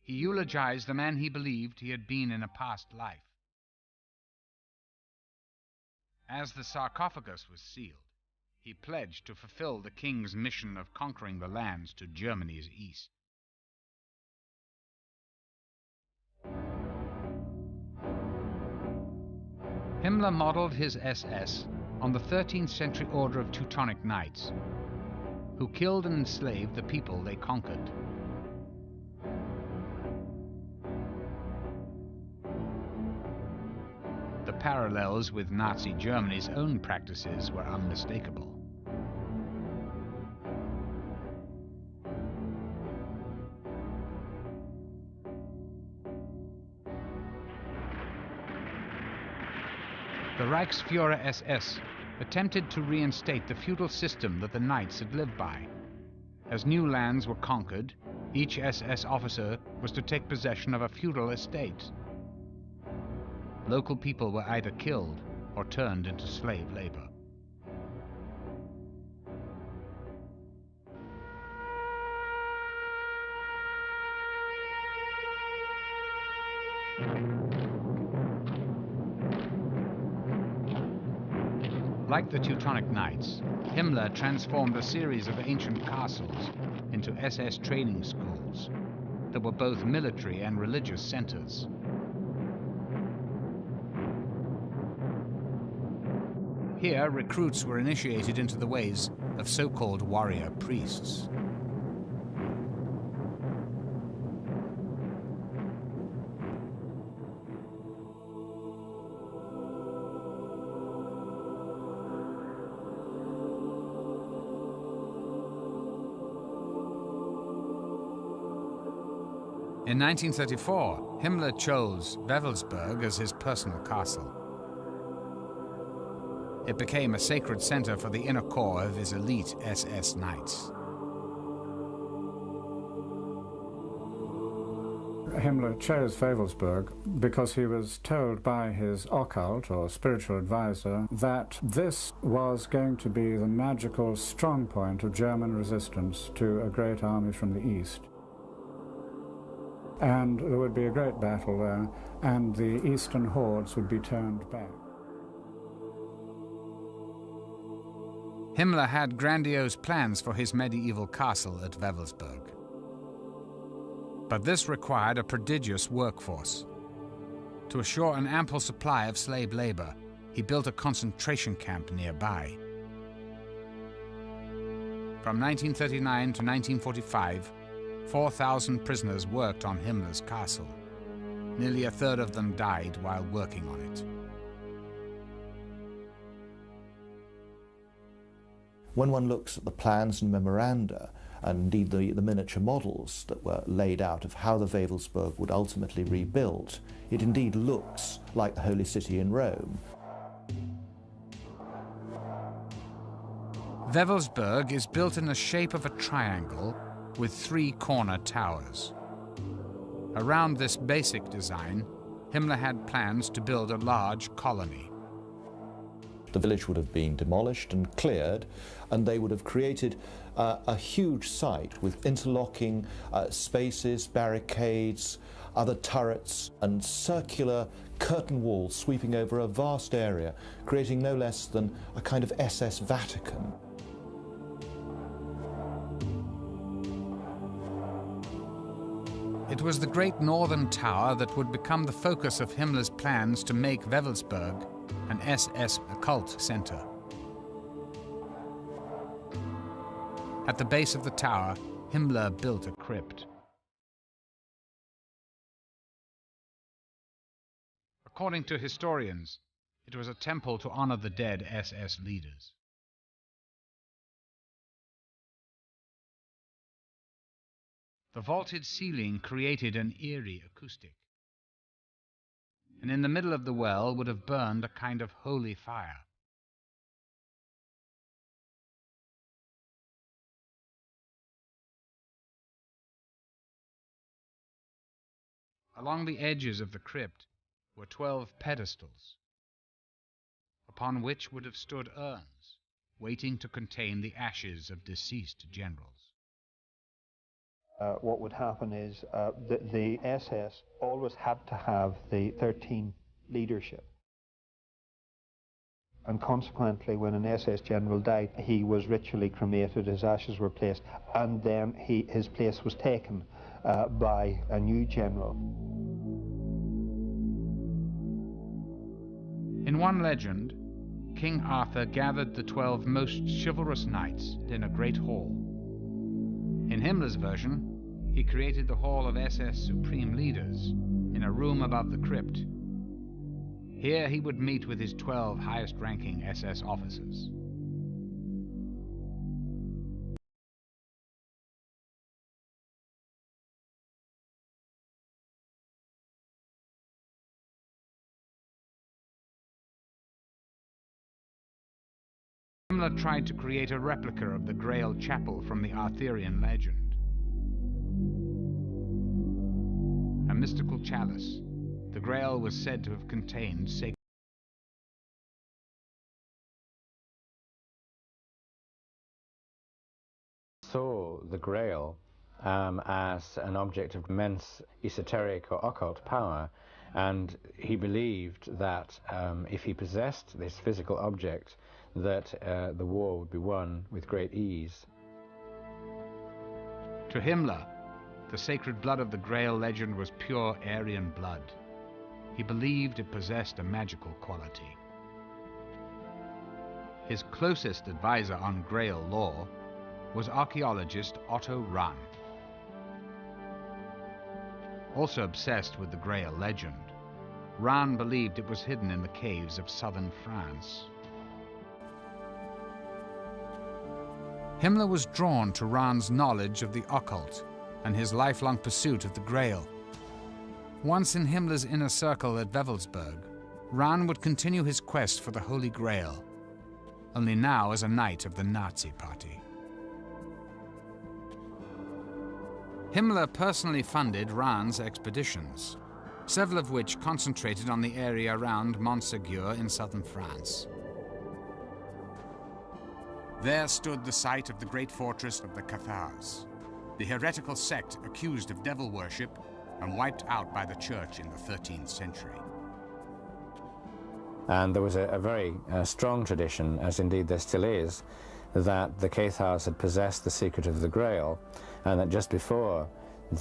He eulogized the man he believed he had been in a past life. As the sarcophagus was sealed, he pledged to fulfill the king's mission of conquering the lands to Germany's east. Himmler modeled his SS on the 13th century order of Teutonic Knights, who killed and enslaved the people they conquered. The parallels with Nazi Germany's own practices were unmistakable. The Reichsführer SS attempted to reinstate the feudal system that the knights had lived by. As new lands were conquered, each SS officer was to take possession of a feudal estate. Local people were either killed or turned into slave labor. Like the Teutonic Knights, Himmler transformed a series of ancient castles into SS training schools that were both military and religious centers. Here, recruits were initiated into the ways of so-called warrior priests. In 1934, Himmler chose Wewelsburg as his personal castle. It became a sacred center for the inner core of his elite SS knights. Himmler chose Wewelsburg because he was told by his occult or spiritual advisor that this was going to be the magical strong point of German resistance to a great army from the east. And there would be a great battle there, and the eastern hordes would be turned back. Himmler had grandiose plans for his medieval castle at Wewelsburg. But this required a prodigious workforce. To assure an ample supply of slave labor, he built a concentration camp nearby. From 1939 to 1945, 4,000 prisoners worked on Himmler's castle. Nearly a third of them died while working on it. When one looks at the plans and memoranda, and indeed the miniature models that were laid out of how the Wewelsburg would ultimately rebuild, it indeed looks like the Holy City in Rome. Wewelsburg is built in the shape of a triangle with 3 corner towers. Around this basic design, Himmler had plans to build a large colony. The village would have been demolished and cleared, and they would have created a huge site with interlocking spaces, barricades, other turrets, and circular curtain walls sweeping over a vast area, creating no less than a kind of SS Vatican. It was the Great Northern Tower that would become the focus of Himmler's plans to make Wewelsburg an SS occult center. At the base of the tower, Himmler built a crypt. According to historians, it was a temple to honor the dead SS leaders. The vaulted ceiling created an eerie acoustic. And in the middle of the well would have burned a kind of holy fire. Along the edges of the crypt were 12 pedestals, upon which would have stood urns, waiting to contain the ashes of deceased generals. What would happen is the SS always had to have the 13 leadership. And consequently, when an SS general died, he was ritually cremated, his ashes were placed, and then his place was taken by a new general. In one legend, King Arthur gathered the 12 most chivalrous knights in a great hall. In Himmler's version, he created the Hall of SS Supreme Leaders in a room above the crypt. Here he would meet with his 12 highest-ranking SS officers. Himmler tried to create a replica of the Grail Chapel from the Arthurian legend. A mystical chalice, the Grail was said to have contained sacred. Saw the Grail as an object of immense esoteric or occult power, and he believed that if he possessed this physical object, that the war would be won with great ease. To Himmler, the sacred blood of the Grail legend was pure Aryan blood. He believed it possessed a magical quality. His closest advisor on Grail lore was archaeologist Otto Rahn. Also obsessed with the Grail legend, Rahn believed it was hidden in the caves of southern France. Himmler was drawn to Rahn's knowledge of the occult and his lifelong pursuit of the Grail, Once in Himmler's inner circle at Wewelsburg, Rahn would continue his quest for the Holy Grail, only now as a knight of the Nazi Party. Himmler personally funded Rahn's expeditions, several of which concentrated on the area around Montségur in southern France. There stood the site of the great fortress of the Cathars, the heretical sect accused of devil worship and wiped out by the church in the 13th century. And there was a very strong tradition, as indeed there still is, that the Cathars had possessed the secret of the Grail, and that just before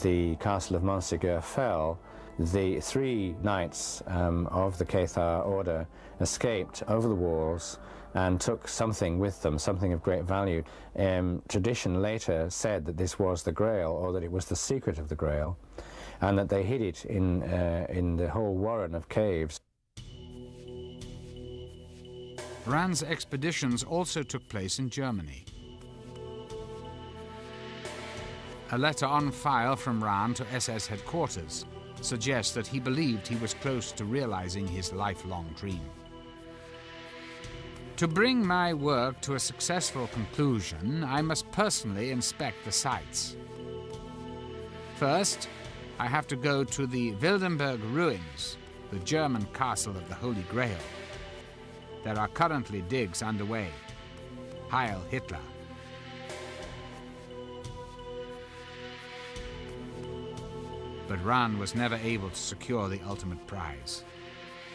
the castle of Montségur fell, the 3 knights of the Cathar order escaped over the walls and took something with them, something of great value. Tradition later said that this was the Grail, or that it was the secret of the Grail, and that they hid it in the whole warren of caves. Rahn's expeditions also took place in Germany. A letter on file from Rahn to SS headquarters suggests that he believed he was close to realizing his lifelong dream. To bring my work to a successful conclusion, I must personally inspect the sites. First, I have to go to the Wildenberg ruins, the German castle of the Holy Grail. There are currently digs underway. Heil Hitler. But Rahn was never able to secure the ultimate prize,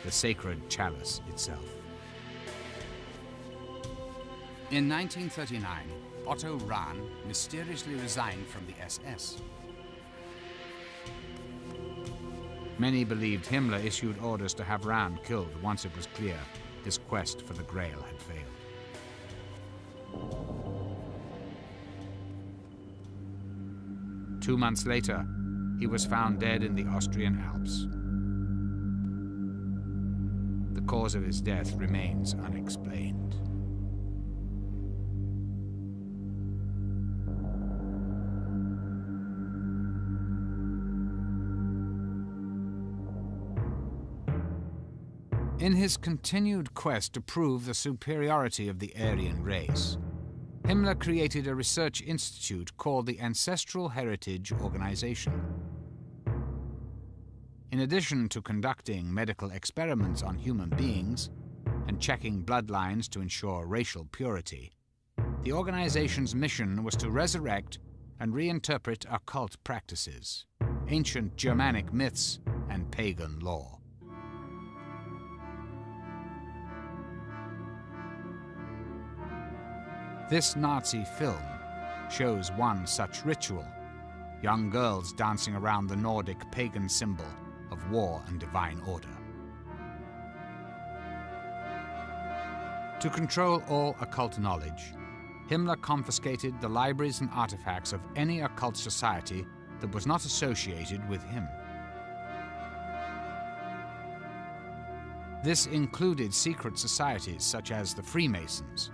the sacred chalice itself. In 1939, Otto Rahn mysteriously resigned from the SS. Many believed Himmler issued orders to have Rahn killed once it was clear his quest for the Grail had failed. Two months later, he was found dead in the Austrian Alps. The cause of his death remains unexplained. In his continued quest to prove the superiority of the Aryan race, Himmler created a research institute called the Ancestral Heritage Organization. In addition to conducting medical experiments on human beings and checking bloodlines to ensure racial purity, the organization's mission was to resurrect and reinterpret occult practices, ancient Germanic myths, and pagan lore. This Nazi film shows one such ritual, young girls dancing around the Nordic pagan symbol of war and divine order. To control all occult knowledge, Himmler confiscated the libraries and artifacts of any occult society that was not associated with him. This included secret societies such as the Freemasons,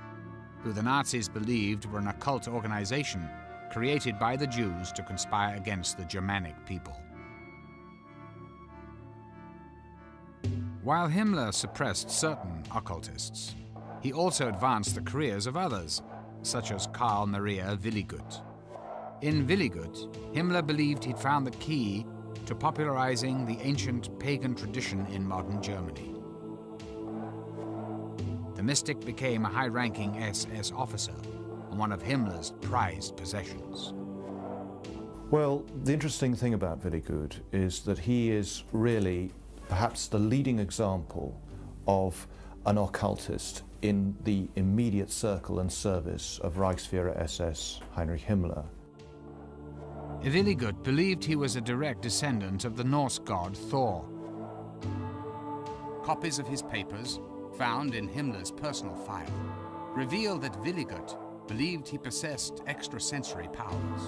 who the Nazis believed were an occult organization created by the Jews to conspire against the Germanic people. While Himmler suppressed certain occultists, he also advanced the careers of others, such as Karl Maria Willigut. In Willigut, Himmler believed he'd found the key to popularizing the ancient pagan tradition in modern Germany. The mystic became a high-ranking SS officer and one of Himmler's prized possessions. Well, the interesting thing about Willigut is that he is really perhaps the leading example of an occultist in the immediate circle and service of Reichsführer SS Heinrich Himmler. Willigut believed he was a direct descendant of the Norse god Thor. Copies of his papers, found in Himmler's personal file, reveal that Willigut believed he possessed extrasensory powers.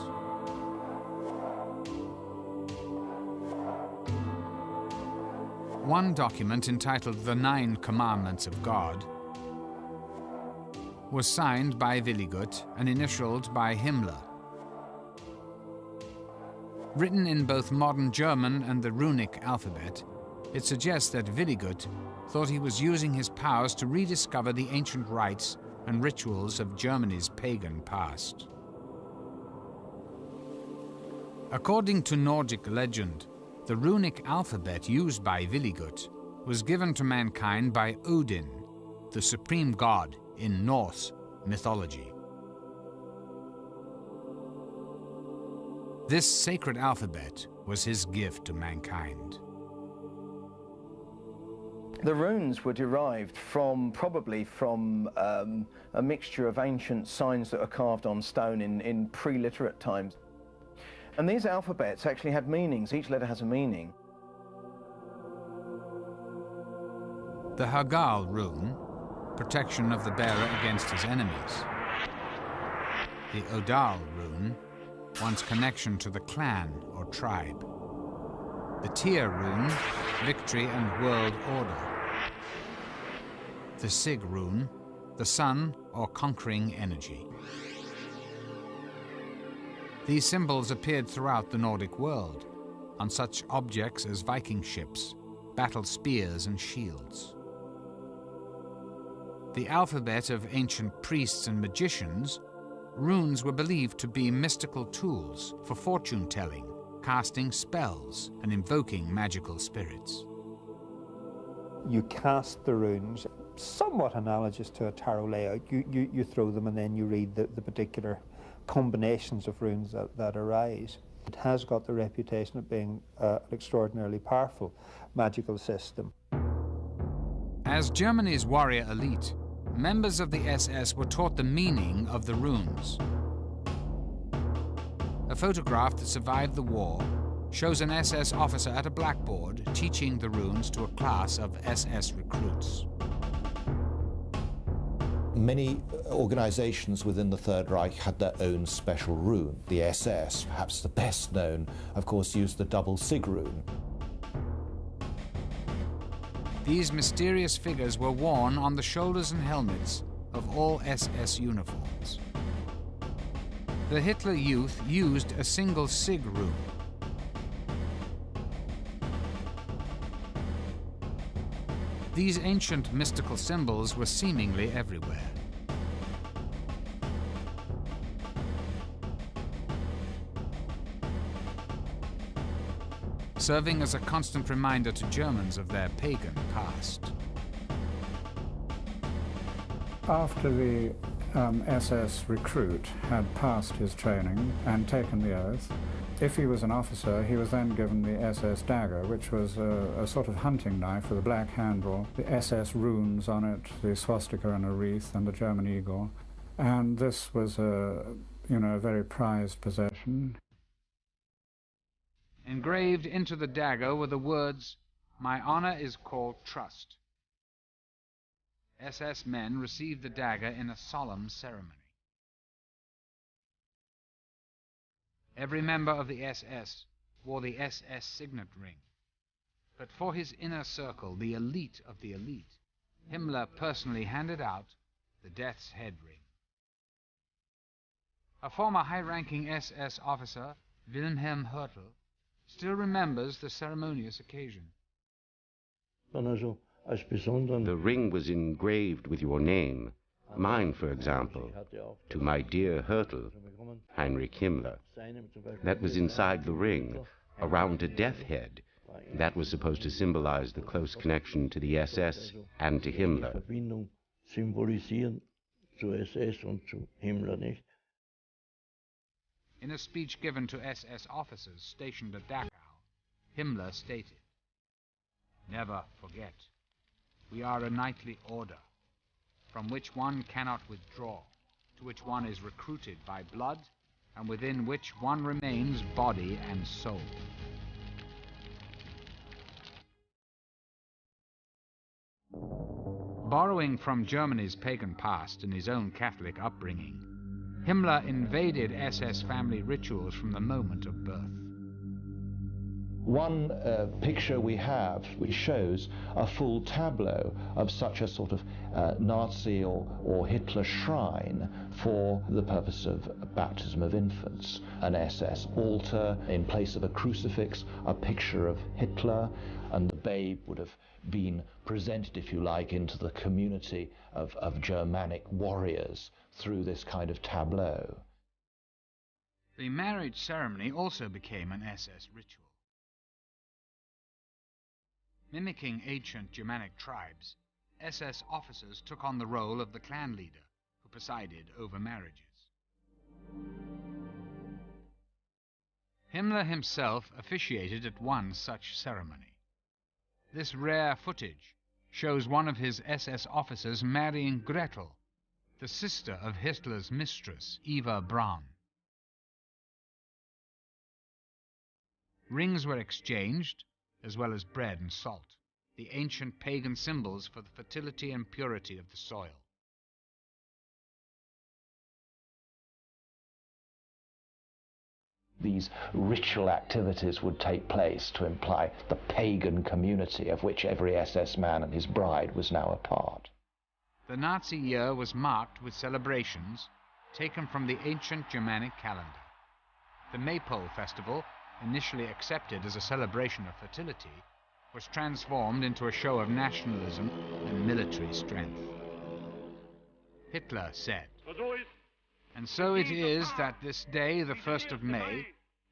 One document entitled The 9 Commandments of God was signed by Willigut and initialed by Himmler. Written in both modern German and the runic alphabet, it suggests that Willigut thought he was using his powers to rediscover the ancient rites and rituals of Germany's pagan past. According to Nordic legend, the runic alphabet used by Willigut was given to mankind by Odin, the supreme god in Norse mythology. This sacred alphabet was his gift to mankind. The runes were derived probably from a mixture of ancient signs that were carved on stone in pre-literate times. And these alphabets actually had meanings. Each letter has a meaning. The Hagal rune, protection of the bearer against his enemies. The Odal rune, one's connection to the clan or tribe. The Tyr rune, victory and world order. The Sig rune, the sun or conquering energy. These symbols appeared throughout the Nordic world, on such objects as Viking ships, battle spears and shields. The alphabet of ancient priests and magicians, runes were believed to be mystical tools for fortune-telling, casting spells, and invoking magical spirits. You cast the runes, somewhat analogous to a tarot layout. You throw them and then you read the particular combinations of runes that arise. It has got the reputation of being an extraordinarily powerful magical system. As Germany's warrior elite, members of the SS were taught the meaning of the runes. A photograph that survived the war shows an SS officer at a blackboard teaching the runes to a class of SS recruits. Many organizations within the Third Reich had their own special rune. The SS, perhaps the best known, of course, used the double Sig rune. These mysterious figures were worn on the shoulders and helmets of all SS uniforms. The Hitler Youth used a single Sig rune. These ancient mystical symbols were seemingly everywhere. Serving as a constant reminder to Germans of their pagan past. After the SS recruit had passed his training and taken the oath, if he was an officer, he was then given the SS dagger, which was a sort of hunting knife with a black handle, the SS runes on it, the swastika and a wreath, and the German eagle. And this was a very prized possession. Engraved into the dagger were the words, "My honor is called trust." SS men received the dagger in a solemn ceremony. Every member of the SS wore the SS signet ring. But for his inner circle, the elite of the elite, Himmler personally handed out the death's head ring. A former high-ranking SS officer, Wilhelm Hörtel, still remembers the ceremonious occasion. The ring was engraved with your name, mine, for example, to my dear Hörtel, Heinrich Himmler. That was inside the ring, around a death head. That was supposed to symbolize the close connection to the SS and to Himmler. In a speech given to SS officers stationed at Dachau, Himmler stated, "Never forget, we are a knightly order, from which one cannot withdraw, to which one is recruited by blood, and within which one remains body and soul." Borrowing from Germany's pagan past and his own Catholic upbringing, Himmler invaded SS family rituals from the moment of birth. One picture we have which shows a full tableau of such a sort of Nazi or Hitler shrine for the purpose of baptism of infants. An SS altar in place of a crucifix, a picture of Hitler, and the babe would have been presented, if you like, into the community of Germanic warriors through this kind of tableau. The marriage ceremony also became an SS ritual. Mimicking ancient Germanic tribes, SS officers took on the role of the clan leader, who presided over marriages. Himmler himself officiated at one such ceremony. This rare footage shows one of his SS officers marrying Gretel, the sister of Hitler's mistress, Eva Braun. Rings were exchanged, as well as bread and salt, the ancient pagan symbols for the fertility and purity of the soil. These ritual activities would take place to imply the pagan community of which every SS man and his bride was now a part. The Nazi year was marked with celebrations taken from the ancient Germanic calendar. The Maypole festival, initially accepted as a celebration of fertility, was transformed into a show of nationalism and military strength. Hitler said, "And so it is that this day, the 1st of May,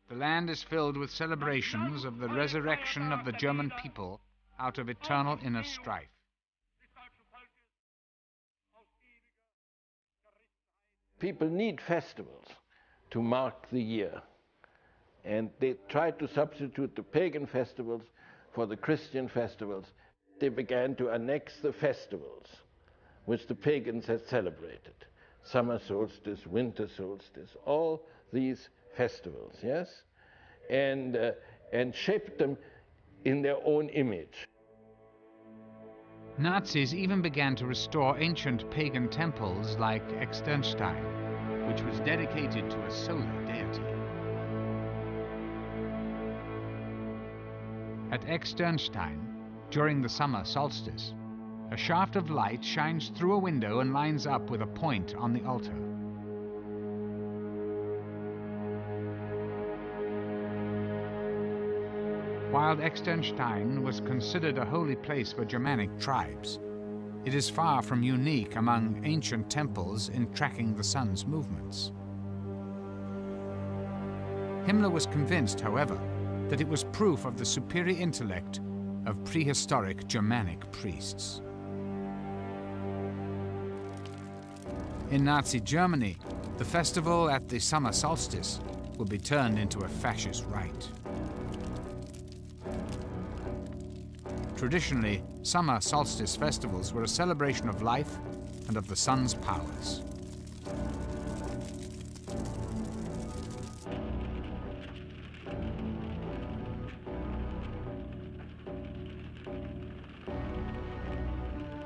the land is filled with celebrations of the resurrection of the German people out of eternal inner strife." People need festivals to mark the year. And they tried to substitute the pagan festivals for the Christian festivals. They began to annex the festivals which the pagans had celebrated. Summer solstice, winter solstice, all these festivals, yes? And shaped them in their own image. Nazis even began to restore ancient pagan temples like Externstein, which was dedicated to a solar deity. At Externstein, during the summer solstice, a shaft of light shines through a window and lines up with a point on the altar. While Externstein was considered a holy place for Germanic tribes, it is far from unique among ancient temples in tracking the sun's movements. Himmler was convinced, however, that it was proof of the superior intellect of prehistoric Germanic priests. In Nazi Germany, the festival at the summer solstice would be turned into a fascist rite. Traditionally, summer solstice festivals were a celebration of life and of the sun's powers.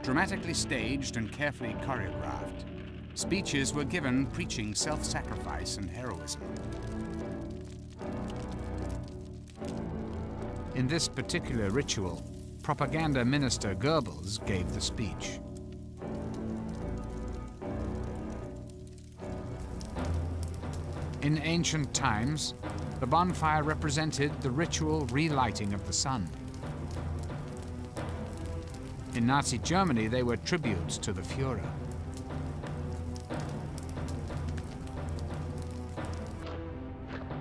Dramatically staged and carefully choreographed, speeches were given preaching self-sacrifice and heroism. In this particular ritual, propaganda minister Goebbels gave the speech. In ancient times, the bonfire represented the ritual relighting of the sun. In Nazi Germany, they were tributes to the Führer.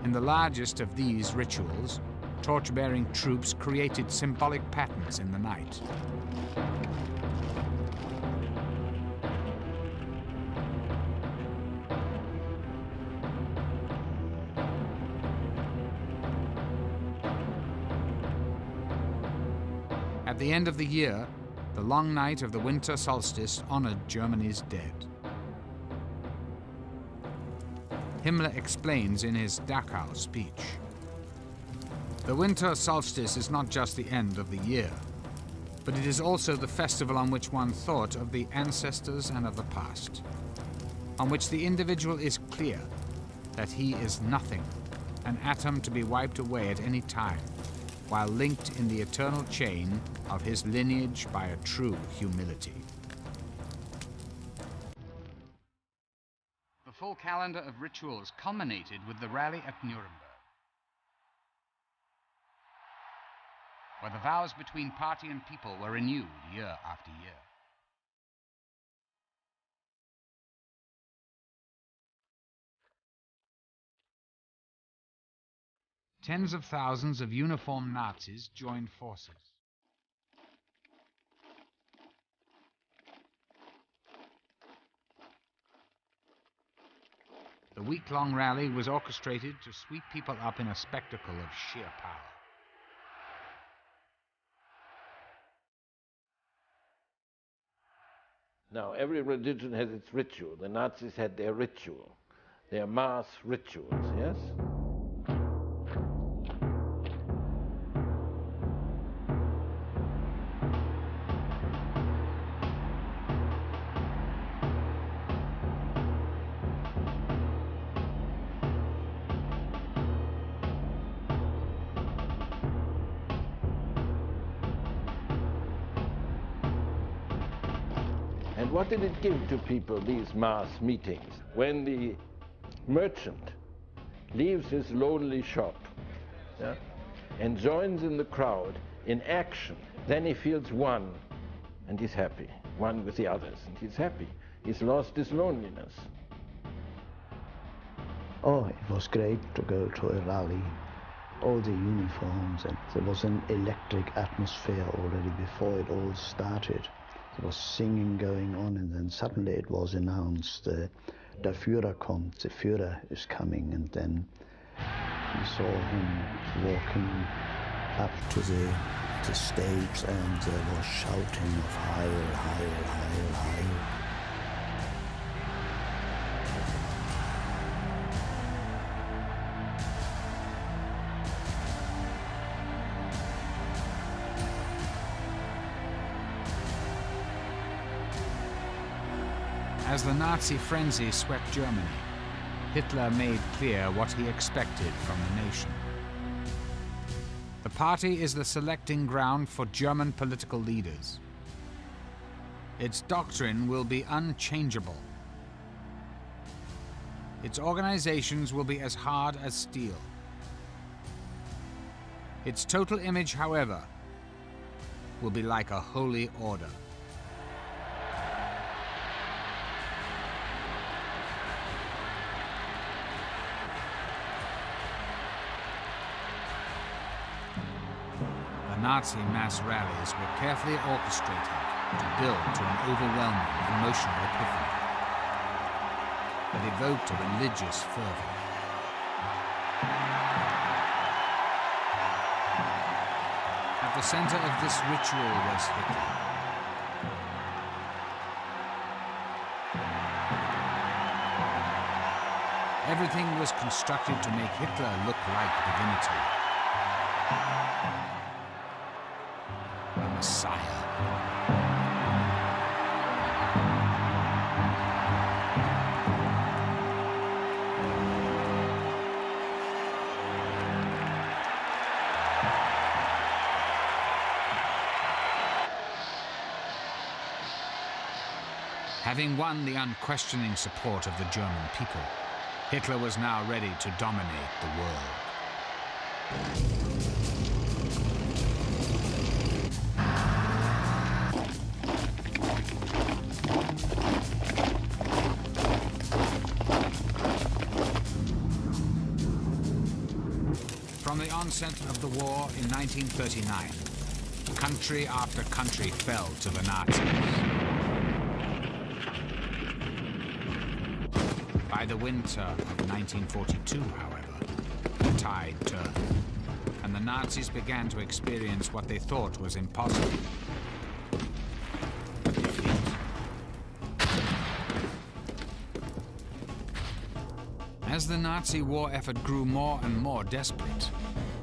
In the largest of these rituals, torch-bearing troops created symbolic patterns in the night. At the end of the year, the long night of the winter solstice honored Germany's dead. Himmler explains in his Dachau speech, "The winter solstice is not just the end of the year, but it is also the festival on which one thought of the ancestors and of the past, on which the individual is clear that he is nothing, an atom to be wiped away at any time, while linked in the eternal chain of his lineage by a true humility. The full calendar of rituals culminated with the rally at Nuremberg, where the vows between party and people were renewed year after year. Tens of thousands of uniformed Nazis joined forces. The week-long rally was orchestrated to sweep people up in a spectacle of sheer power. Now, every religion has its ritual. The Nazis had their ritual, their mass rituals, yes? And what did it give to people, these mass meetings? When the merchant leaves his lonely shop, yeah, and joins in the crowd in action, then he feels one, and he's happy. One with the others, and he's happy. He's lost his loneliness. Oh, it was great to go to a rally. All the uniforms, and there was an electric atmosphere already before it all started. There was singing going on, and then suddenly it was announced, Der Führer kommt, the Führer is coming, and then we saw him walking up to the stage, and there was shouting of Heil, Heil, Heil, Heil. As the Nazi frenzy swept Germany, Hitler made clear what he expected from the nation. The party is the selecting ground for German political leaders. Its doctrine will be unchangeable. Its organizations will be as hard as steel. Its total image, however, will be like a holy order. Nazi mass rallies were carefully orchestrated to build to an overwhelming emotional epiphany that evoked a religious fervor. At the center of this ritual was Hitler. Everything was constructed to make Hitler look like divinity. Messiah. Having won the unquestioning support of the German people, Hitler was now ready to dominate the world. From the onset of the war in 1939, country after country fell to the Nazis. By the winter of 1942, however, the tide turned, and the Nazis began to experience what they thought was impossible. Defeat. As the Nazi war effort grew more and more desperate,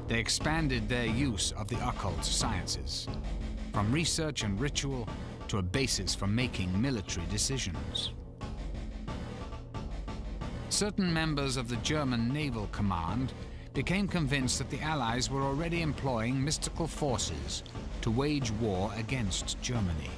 they expanded their use of the occult sciences, from research and ritual to a basis for making military decisions. Certain members of the German Naval Command became convinced that the Allies were already employing mystical forces to wage war against Germany.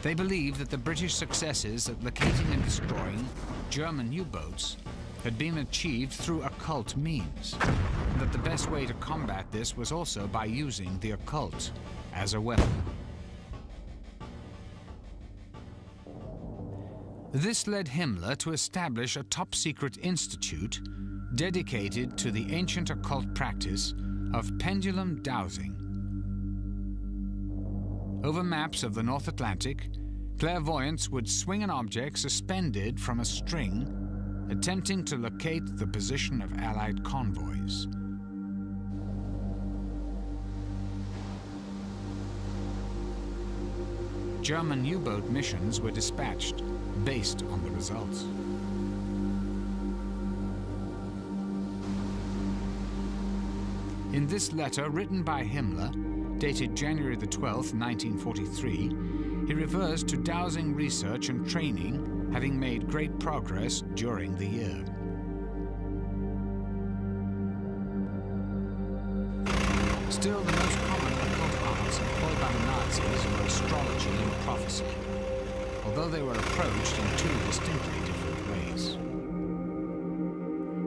They believed that the British successes at locating and destroying German U-boats had been achieved through occult means, and that the best way to combat this was also by using the occult as a weapon. This led Himmler to establish a top-secret institute dedicated to the ancient occult practice of pendulum dowsing. Over maps of the North Atlantic, clairvoyants would swing an object suspended from a string, attempting to locate the position of Allied convoys. German U-boat missions were dispatched based on the results. In this letter written by Himmler, dated January the 12th, 1943, he refers to dowsing research and training having made great progress during the year. Still, the most common occult arts employed by the Nazis were astrology and prophecy, although they were approached in two distinctly different ways.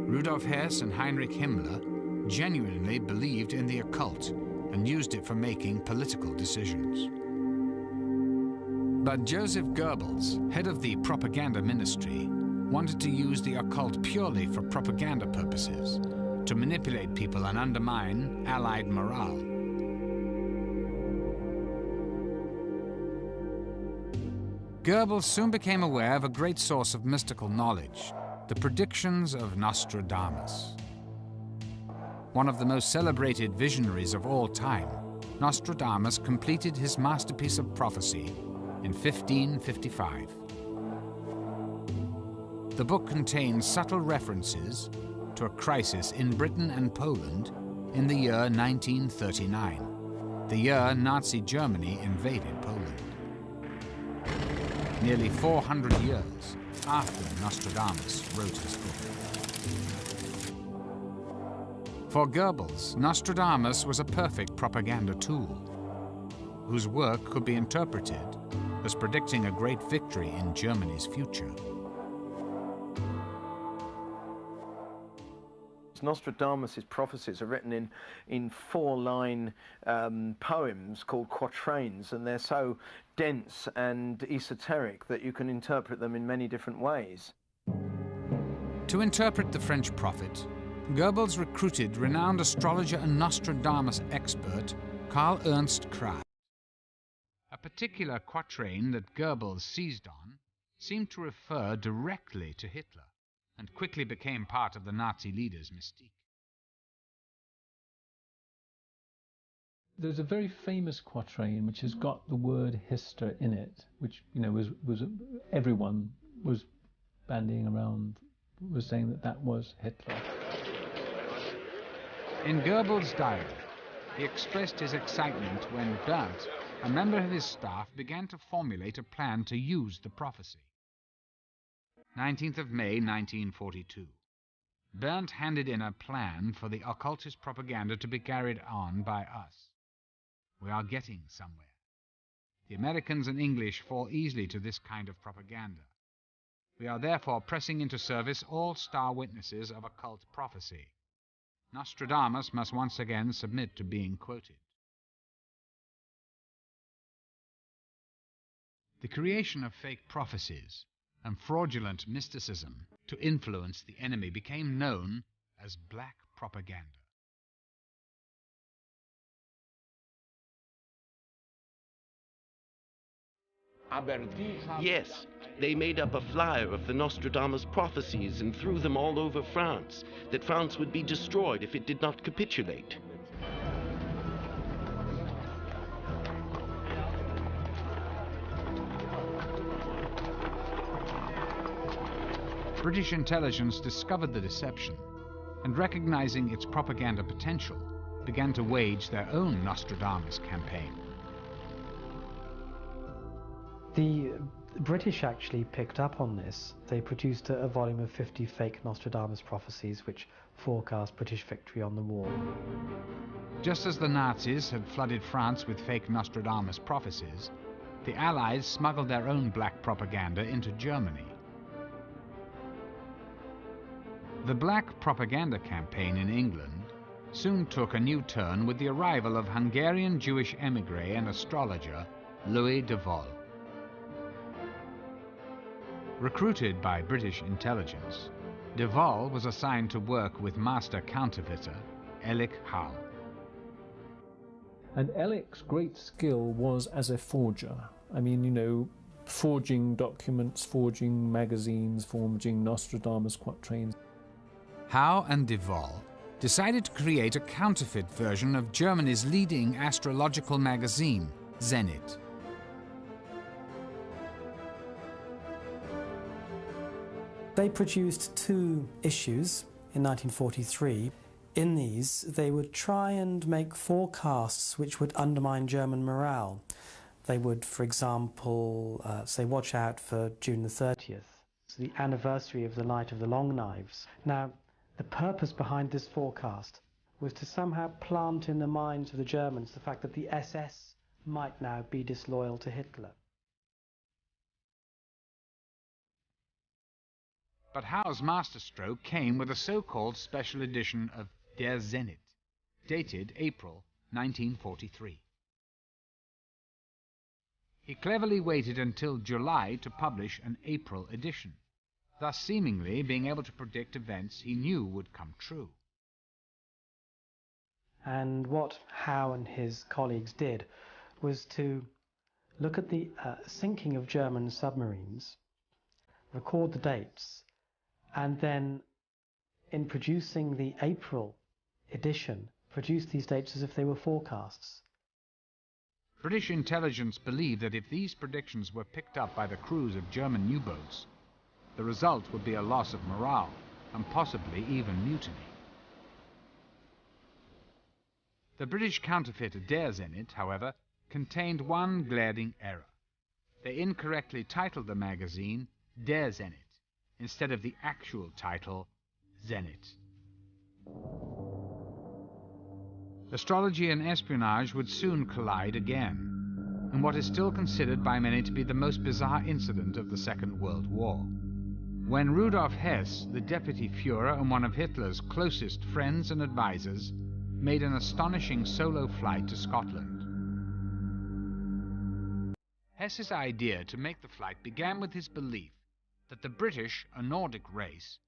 Rudolf Hess and Heinrich Himmler genuinely believed in the occult and used it for making political decisions. But Joseph Goebbels, head of the propaganda ministry, wanted to use the occult purely for propaganda purposes, to manipulate people and undermine Allied morale. Goebbels soon became aware of a great source of mystical knowledge, the predictions of Nostradamus. One of the most celebrated visionaries of all time, Nostradamus completed his masterpiece of prophecy in 1555. The book contains subtle references to a crisis in Britain and Poland in the year 1939, the year Nazi Germany invaded Poland. Nearly 400 years after Nostradamus wrote his book. For Goebbels, Nostradamus was a perfect propaganda tool, whose work could be interpreted as predicting a great victory in Germany's future. Nostradamus' prophecies are written in four-line poems called quatrains, and they're so dense and esoteric that you can interpret them in many different ways. To interpret the French prophet, Goebbels recruited renowned astrologer and Nostradamus expert Karl Ernst Kraft. A particular quatrain that Goebbels seized on seemed to refer directly to Hitler, and quickly became part of the Nazi leader's mystique. There's a very famous quatrain which has got the word Hister in it, which, you know, was everyone was bandying around, was saying that that was Hitler. In Goebbels' diary, he expressed his excitement when Berndt, a member of his staff, began to formulate a plan to use the prophecy. 19th of May, 1942. Berndt handed in a plan for the occultist propaganda to be carried on by us. We are getting somewhere. The Americans and English fall easily to this kind of propaganda. We are therefore pressing into service all star witnesses of occult prophecy. Nostradamus must once again submit to being quoted. The creation of fake prophecies and fraudulent mysticism to influence the enemy became known as black propaganda. Yes, they made up a flyer of the Nostradamus prophecies and threw them all over France, that France would be destroyed if it did not capitulate. British intelligence discovered the deception and, recognizing its propaganda potential, began to wage their own Nostradamus campaign. The The British actually picked up on this. They produced a volume of 50 fake Nostradamus prophecies which forecast British victory on the war. Just as the Nazis had flooded France with fake Nostradamus prophecies, the Allies smuggled their own black propaganda into Germany. The black propaganda campaign in England soon took a new turn with the arrival of Hungarian Jewish emigre and astrologer Louis de Vol. Recruited by British intelligence, de Vol was assigned to work with master counterfeiter Elik Hall. And Elik's great skill was as a forger. I mean, you know, forging documents, forging magazines, forging Nostradamus quatrains. Howe and de Vol decided to create a counterfeit version of Germany's leading astrological magazine, Zenit. They produced 2 issues in 1943. In these, they would try and make forecasts which would undermine German morale. They would, for example, say, watch out for June the 30th, the anniversary of the Night of the Long Knives. Now, the purpose behind this forecast was to somehow plant in the minds of the Germans the fact that the SS might now be disloyal to Hitler. But Howe's masterstroke came with a so-called special edition of Der Zenit, dated April 1943. He cleverly waited until July to publish an April edition, thus seemingly being able to predict events he knew would come true. And what Howe and his colleagues did was to look at the sinking of German submarines, record the dates, and then in producing the April edition, produce these dates as if they were forecasts. British intelligence believed that if these predictions were picked up by the crews of German U-boats, the result would be a loss of morale and possibly even mutiny. The British counterfeit Der Zenit, however, contained one glaring error. They incorrectly titled the magazine Der Zenit instead of the actual title Zenit. Astrology and espionage would soon collide again, in what is still considered by many to be the most bizarre incident of the Second World War. When Rudolf Hess, the deputy Führer and one of Hitler's closest friends and advisors, made an astonishing solo flight to Scotland. Hess's idea to make the flight began with his belief that the British, a Nordic race,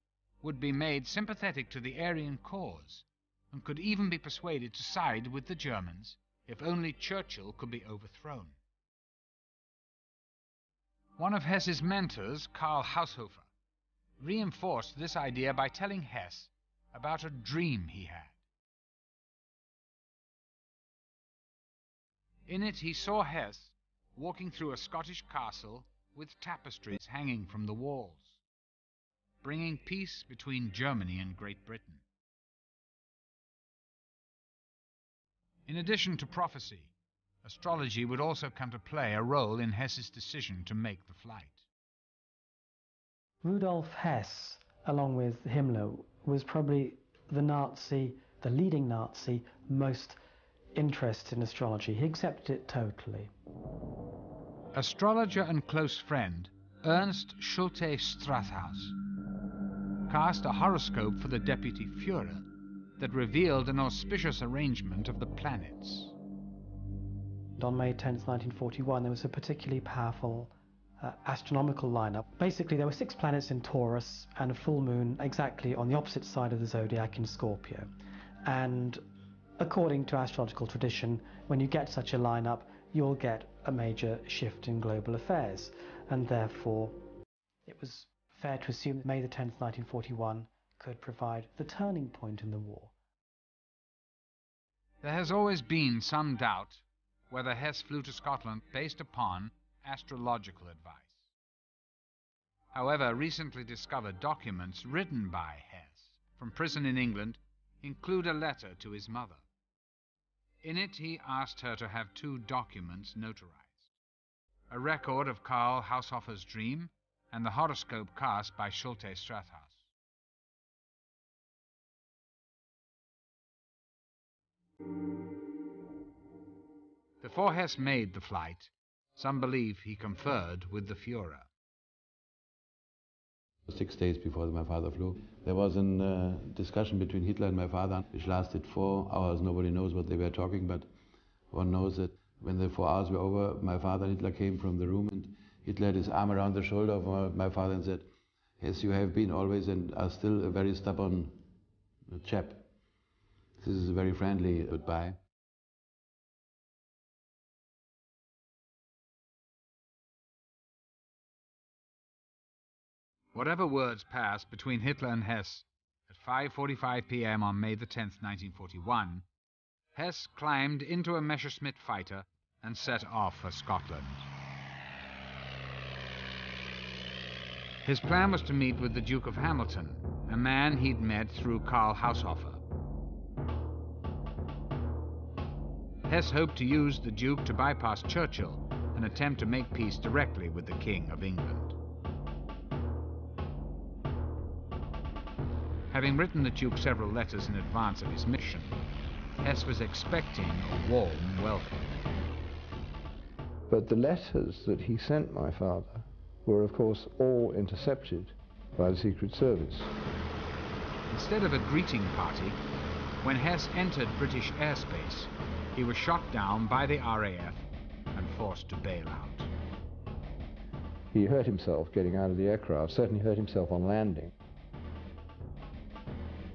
would be made sympathetic to the Aryan cause and could even be persuaded to side with the Germans if only Churchill could be overthrown. One of Hess's mentors, Karl Haushofer, reinforced this idea by telling Hess about a dream he had. In it he saw Hess walking through a Scottish castle with tapestries hanging from the walls, bringing peace between Germany and Great Britain. In addition to prophecy, astrology would also come to play a role in Hess's decision to make the flight. Rudolf Hess, along with Himmler, was probably the leading Nazi, most interested in astrology. He accepted it totally. Astrologer and close friend Ernst Schulte Strathaus cast a horoscope for the deputy Führer that revealed an auspicious arrangement of the planets. On May 10th, 1941, there was a particularly powerful astronomical lineup. Basically, there were 6 planets in Taurus and a full moon exactly on the opposite side of the zodiac in Scorpio. And according to astrological tradition, when you get such a lineup, you'll get a major shift in global affairs. And therefore, it was fair to assume that May the 10th, 1941 could provide the turning point in the war. There has always been some doubt whether Hess flew to Scotland based upon astrological advice. However, recently discovered documents written by Hess from prison in England include a letter to his mother. In it, he asked her to have 2 documents notarized. a record of Karl Haushofer's dream, and the horoscope cast by Schulte Strathaus. Before Hess made the flight, some believe he conferred with the Führer. 6 days before my father flew, there was a discussion between Hitler and my father, which lasted 4 hours. Nobody knows what they were talking, but one knows that when the 4 hours were over, my father and Hitler came from the room, and Hitler had his arm around the shoulder of my father and said, "Yes, you have been always and are still a very stubborn chap." This is a very friendly goodbye. Whatever words passed between Hitler and Hess, at 5:45 p.m. on May the 10th, 1941, Hess climbed into a Messerschmitt fighter and set off for Scotland. His plan was to meet with the Duke of Hamilton, a man he'd met through Karl Haushofer. Hess hoped to use the Duke to bypass Churchill and attempt to make peace directly with the King of England. Having written the Duke several letters in advance of his mission, Hess was expecting a warm welcome. But the letters that he sent my father were, of course, all intercepted by the Secret Service. Instead of a greeting party, when Hess entered British airspace, he was shot down by the RAF and forced to bail out. He hurt himself getting out of the aircraft, certainly hurt himself on landing.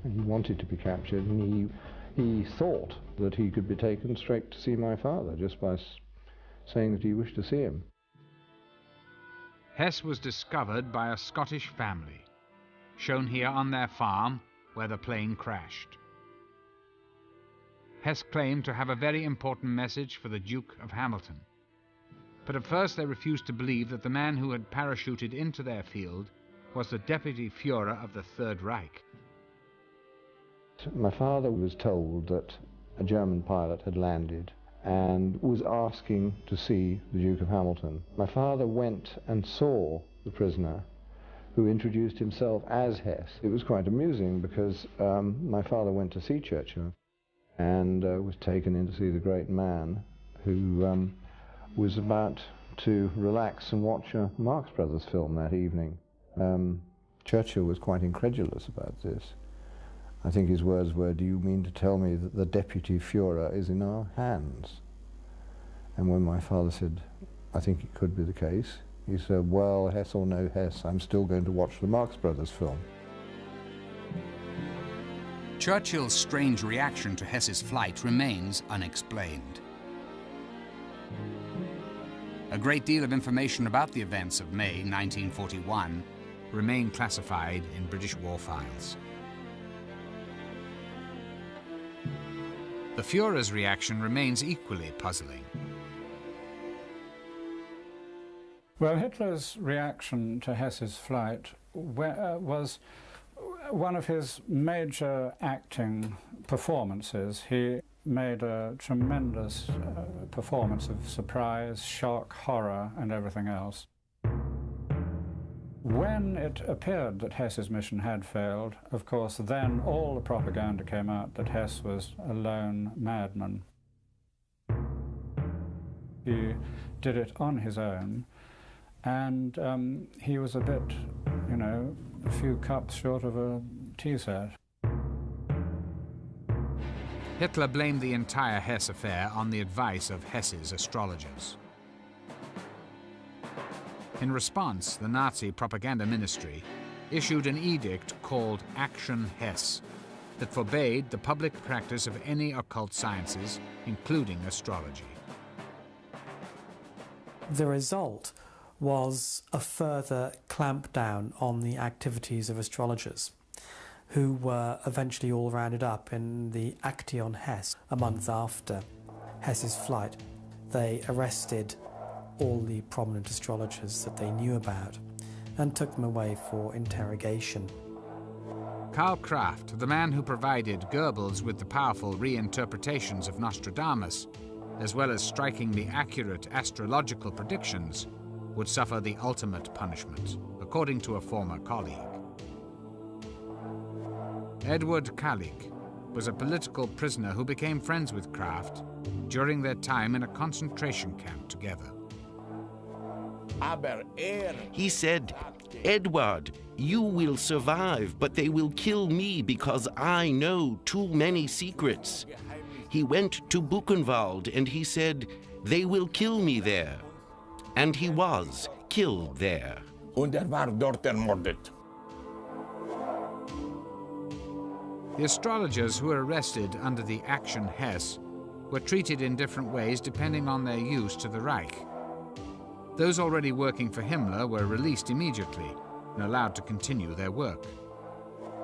And he wanted to be captured, and he thought that he could be taken straight to see my father just by saying that he wished to see him. Hess was discovered by a Scottish family, shown here on their farm where the plane crashed. Hess claimed to have a very important message for the Duke of Hamilton. But at first they refused to believe that the man who had parachuted into their field was the Deputy Führer of the Third Reich. My father was told that a German pilot had landed and was asking to see the Duke of Hamilton. My father went and saw the prisoner, who introduced himself as Hess. It was quite amusing because my father went to see Churchill and was taken in to see the great man who was about to relax and watch a Marx Brothers film that evening. Churchill was quite incredulous about this. I think his words were, "Do you mean to tell me that the Deputy Führer is in our hands?" And when my father said, "I think it could be the case," he said, "Well, Hess or no Hess, I'm still going to watch the Marx Brothers film." Churchill's strange reaction to Hess's flight remains unexplained. A great deal of information about the events of May 1941 remain classified in British war files. The Führer's reaction remains equally puzzling. Well, Hitler's reaction to Hess's flight was one of his major acting performances. He made a tremendous performance of surprise, shock, horror, and everything else. When it appeared that Hess's mission had failed, of course, then all the propaganda came out that Hess was a lone madman. He did it on his own, and he was a bit, you know, a few cups short of a tea set. Hitler blamed the entire Hess affair on the advice of Hess's astrologers. In response, the Nazi propaganda ministry issued an edict called Action Hess that forbade the public practice of any occult sciences, including astrology. The result was a further clampdown on the activities of astrologers, who were eventually all rounded up in the Action Hess. A month after Hess's flight, they arrested all the prominent astrologers that they knew about and took them away for interrogation. Karl Kraft, the man who provided Goebbels with the powerful reinterpretations of Nostradamus, as well as striking the accurate astrological predictions, would suffer the ultimate punishment, according to a former colleague. Edward Kallik was a political prisoner who became friends with Kraft during their time in a concentration camp together. He said, "Edward, you will survive, but they will kill me because I know too many secrets." He went to Buchenwald and he said, "They will kill me there." And he was killed there. Und war dort ermordet. The astrologers who were arrested under the Action Hesse were treated in different ways depending on their use to the Reich. Those already working for Himmler were released immediately and allowed to continue their work.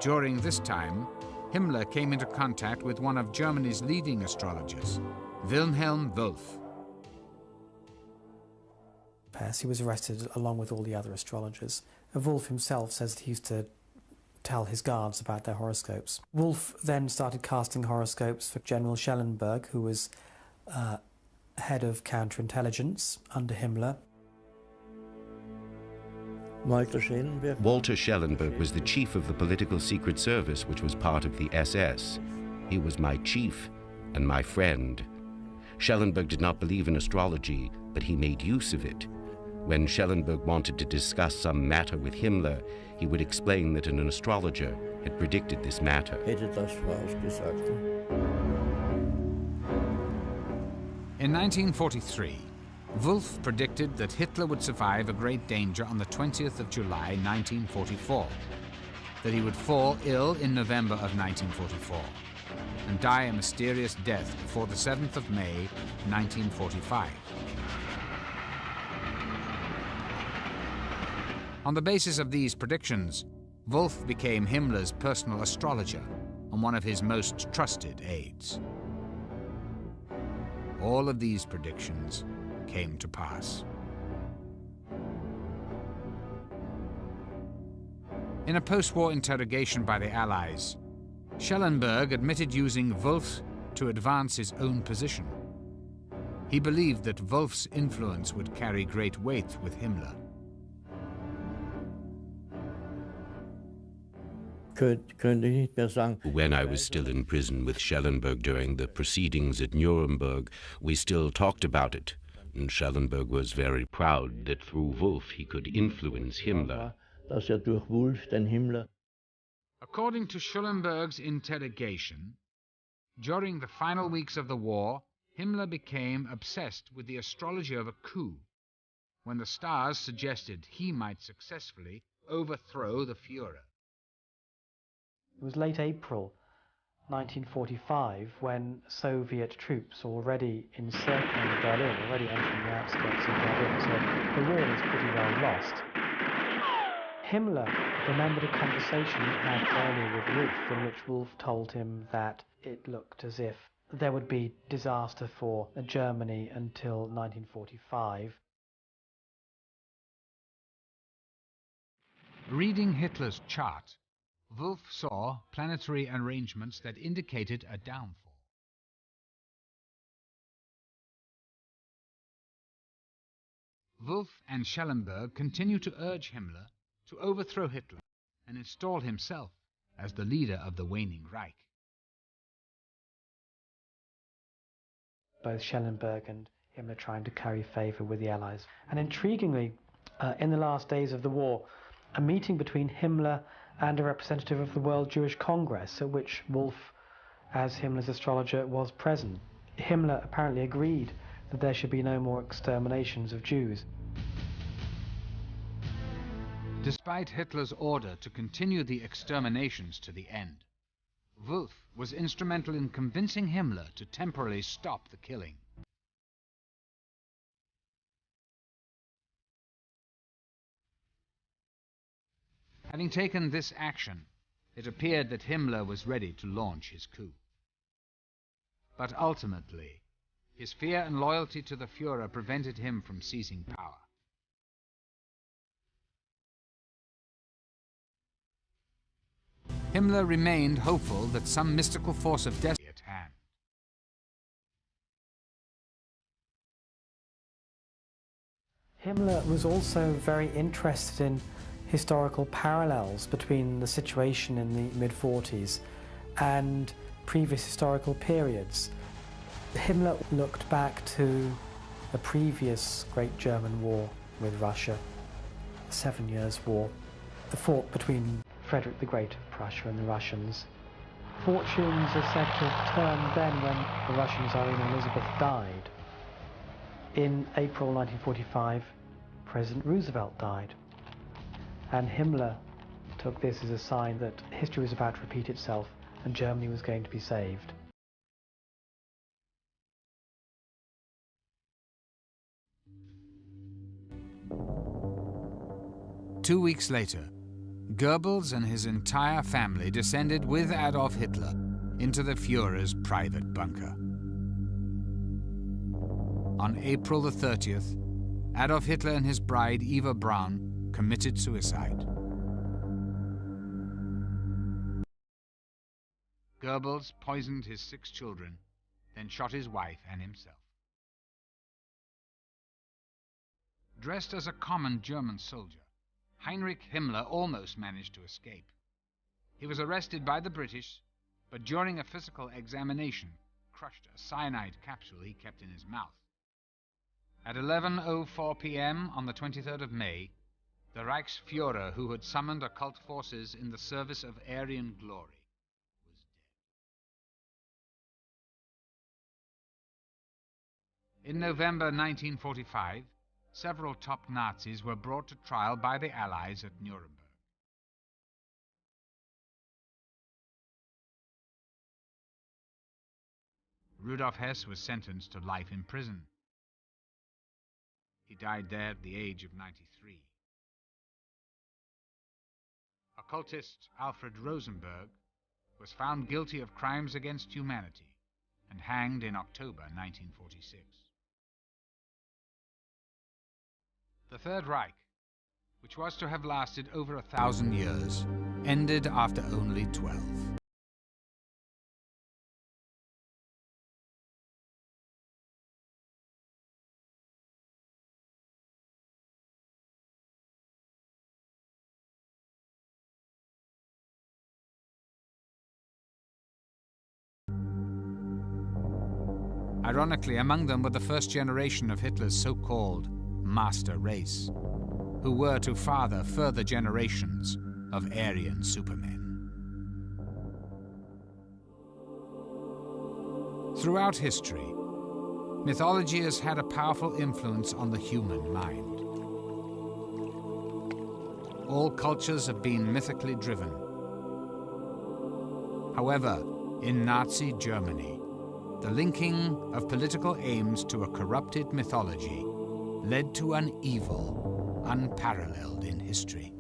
During this time, Himmler came into contact with one of Germany's leading astrologers, Wilhelm Wolff. He was arrested along with all the other astrologers. Wolff himself says that he used to tell his guards about their horoscopes. Wolff then started casting horoscopes for General Schellenberg, who was head of counterintelligence under Himmler. Walter Schellenberg was the chief of the political secret service, which was part of the SS. He was my chief and my friend. Schellenberg did not believe in astrology, but he made use of it. When Schellenberg wanted to discuss some matter with Himmler, he would explain that an astrologer had predicted this matter. In 1943, Wolff predicted that Hitler would survive a great danger on the 20th of July 1944, that he would fall ill in November of 1944, and die a mysterious death before the 7th of May 1945. On the basis of these predictions, Wolff became Himmler's personal astrologer and one of his most trusted aides. All of these predictions came to pass. In a post-war interrogation by the Allies, Schellenberg admitted using Wolff to advance his own position. He believed that Wolff's influence would carry great weight with Himmler. When I was still in prison with Schellenberg during the proceedings at Nuremberg, we still talked about it. And Schellenberg was very proud that through Wolff he could influence Himmler. According to Schellenberg's interrogation, during the final weeks of the war, Himmler became obsessed with the astrology of a coup, when the stars suggested he might successfully overthrow the Führer. It was late April 1945 when Soviet troops already encircling Berlin, already entering the outskirts of Berlin, so the war was pretty well lost. Himmler remembered a conversation he had earlier with Wolff, in which Wolff told him that it looked as if there would be disaster for Germany until 1945. Reading Hitler's chart, Wolff saw planetary arrangements that indicated a downfall. Wolff and Schellenberg continued to urge Himmler to overthrow Hitler and install himself as the leader of the waning Reich. Both Schellenberg and Himmler trying to curry favour with the Allies. And intriguingly, in the last days of the war, a meeting between Himmler and a representative of the World Jewish Congress, at which Wolff, as Himmler's astrologer, was present. Himmler apparently agreed that there should be no more exterminations of Jews. Despite Hitler's order to continue the exterminations to the end, Wolff was instrumental in convincing Himmler to temporarily stop the killing. Having taken this action, it appeared that Himmler was ready to launch his coup. But ultimately, his fear and loyalty to the Führer prevented him from seizing power. Himmler remained hopeful that some mystical force of destiny at hand. Himmler was also very interested in historical parallels between the situation in the mid-40s and previous historical periods. Himmler looked back to the previous Great German War with Russia, the 7 Years' War, the fought between Frederick the Great of Prussia and the Russians. Fortunes are said to have turned then when the Russian Tsarina Elizabeth died. In April 1945, President Roosevelt died, and Himmler took this as a sign that history was about to repeat itself and Germany was going to be saved. Two weeks later, Goebbels and his entire family descended with Adolf Hitler into the Führer's private bunker. On April the 30th, Adolf Hitler and his bride Eva Braun committed suicide. Goebbels poisoned his 6 children, then shot his wife and himself. Dressed as a common German soldier, Heinrich Himmler almost managed to escape. He was arrested by the British, but during a physical examination, crushed a cyanide capsule he kept in his mouth. At 11:04 p.m. on the 23rd of May, the Reichsführer, who had summoned occult forces in the service of Aryan glory, was dead. In November 1945, several top Nazis were brought to trial by the Allies at Nuremberg. Rudolf Hess was sentenced to life in prison. He died there at the age of 93. Occultist Alfred Rosenberg was found guilty of crimes against humanity and hanged in October 1946. The Third Reich, which was to have lasted over 1,000 years, ended after only 12. Ironically, among them were the first generation of Hitler's so-called master race, who were to father further generations of Aryan supermen. Throughout history, mythology has had a powerful influence on the human mind. All cultures have been mythically driven. However, in Nazi Germany, the linking of political aims to a corrupted mythology led to an evil unparalleled in history.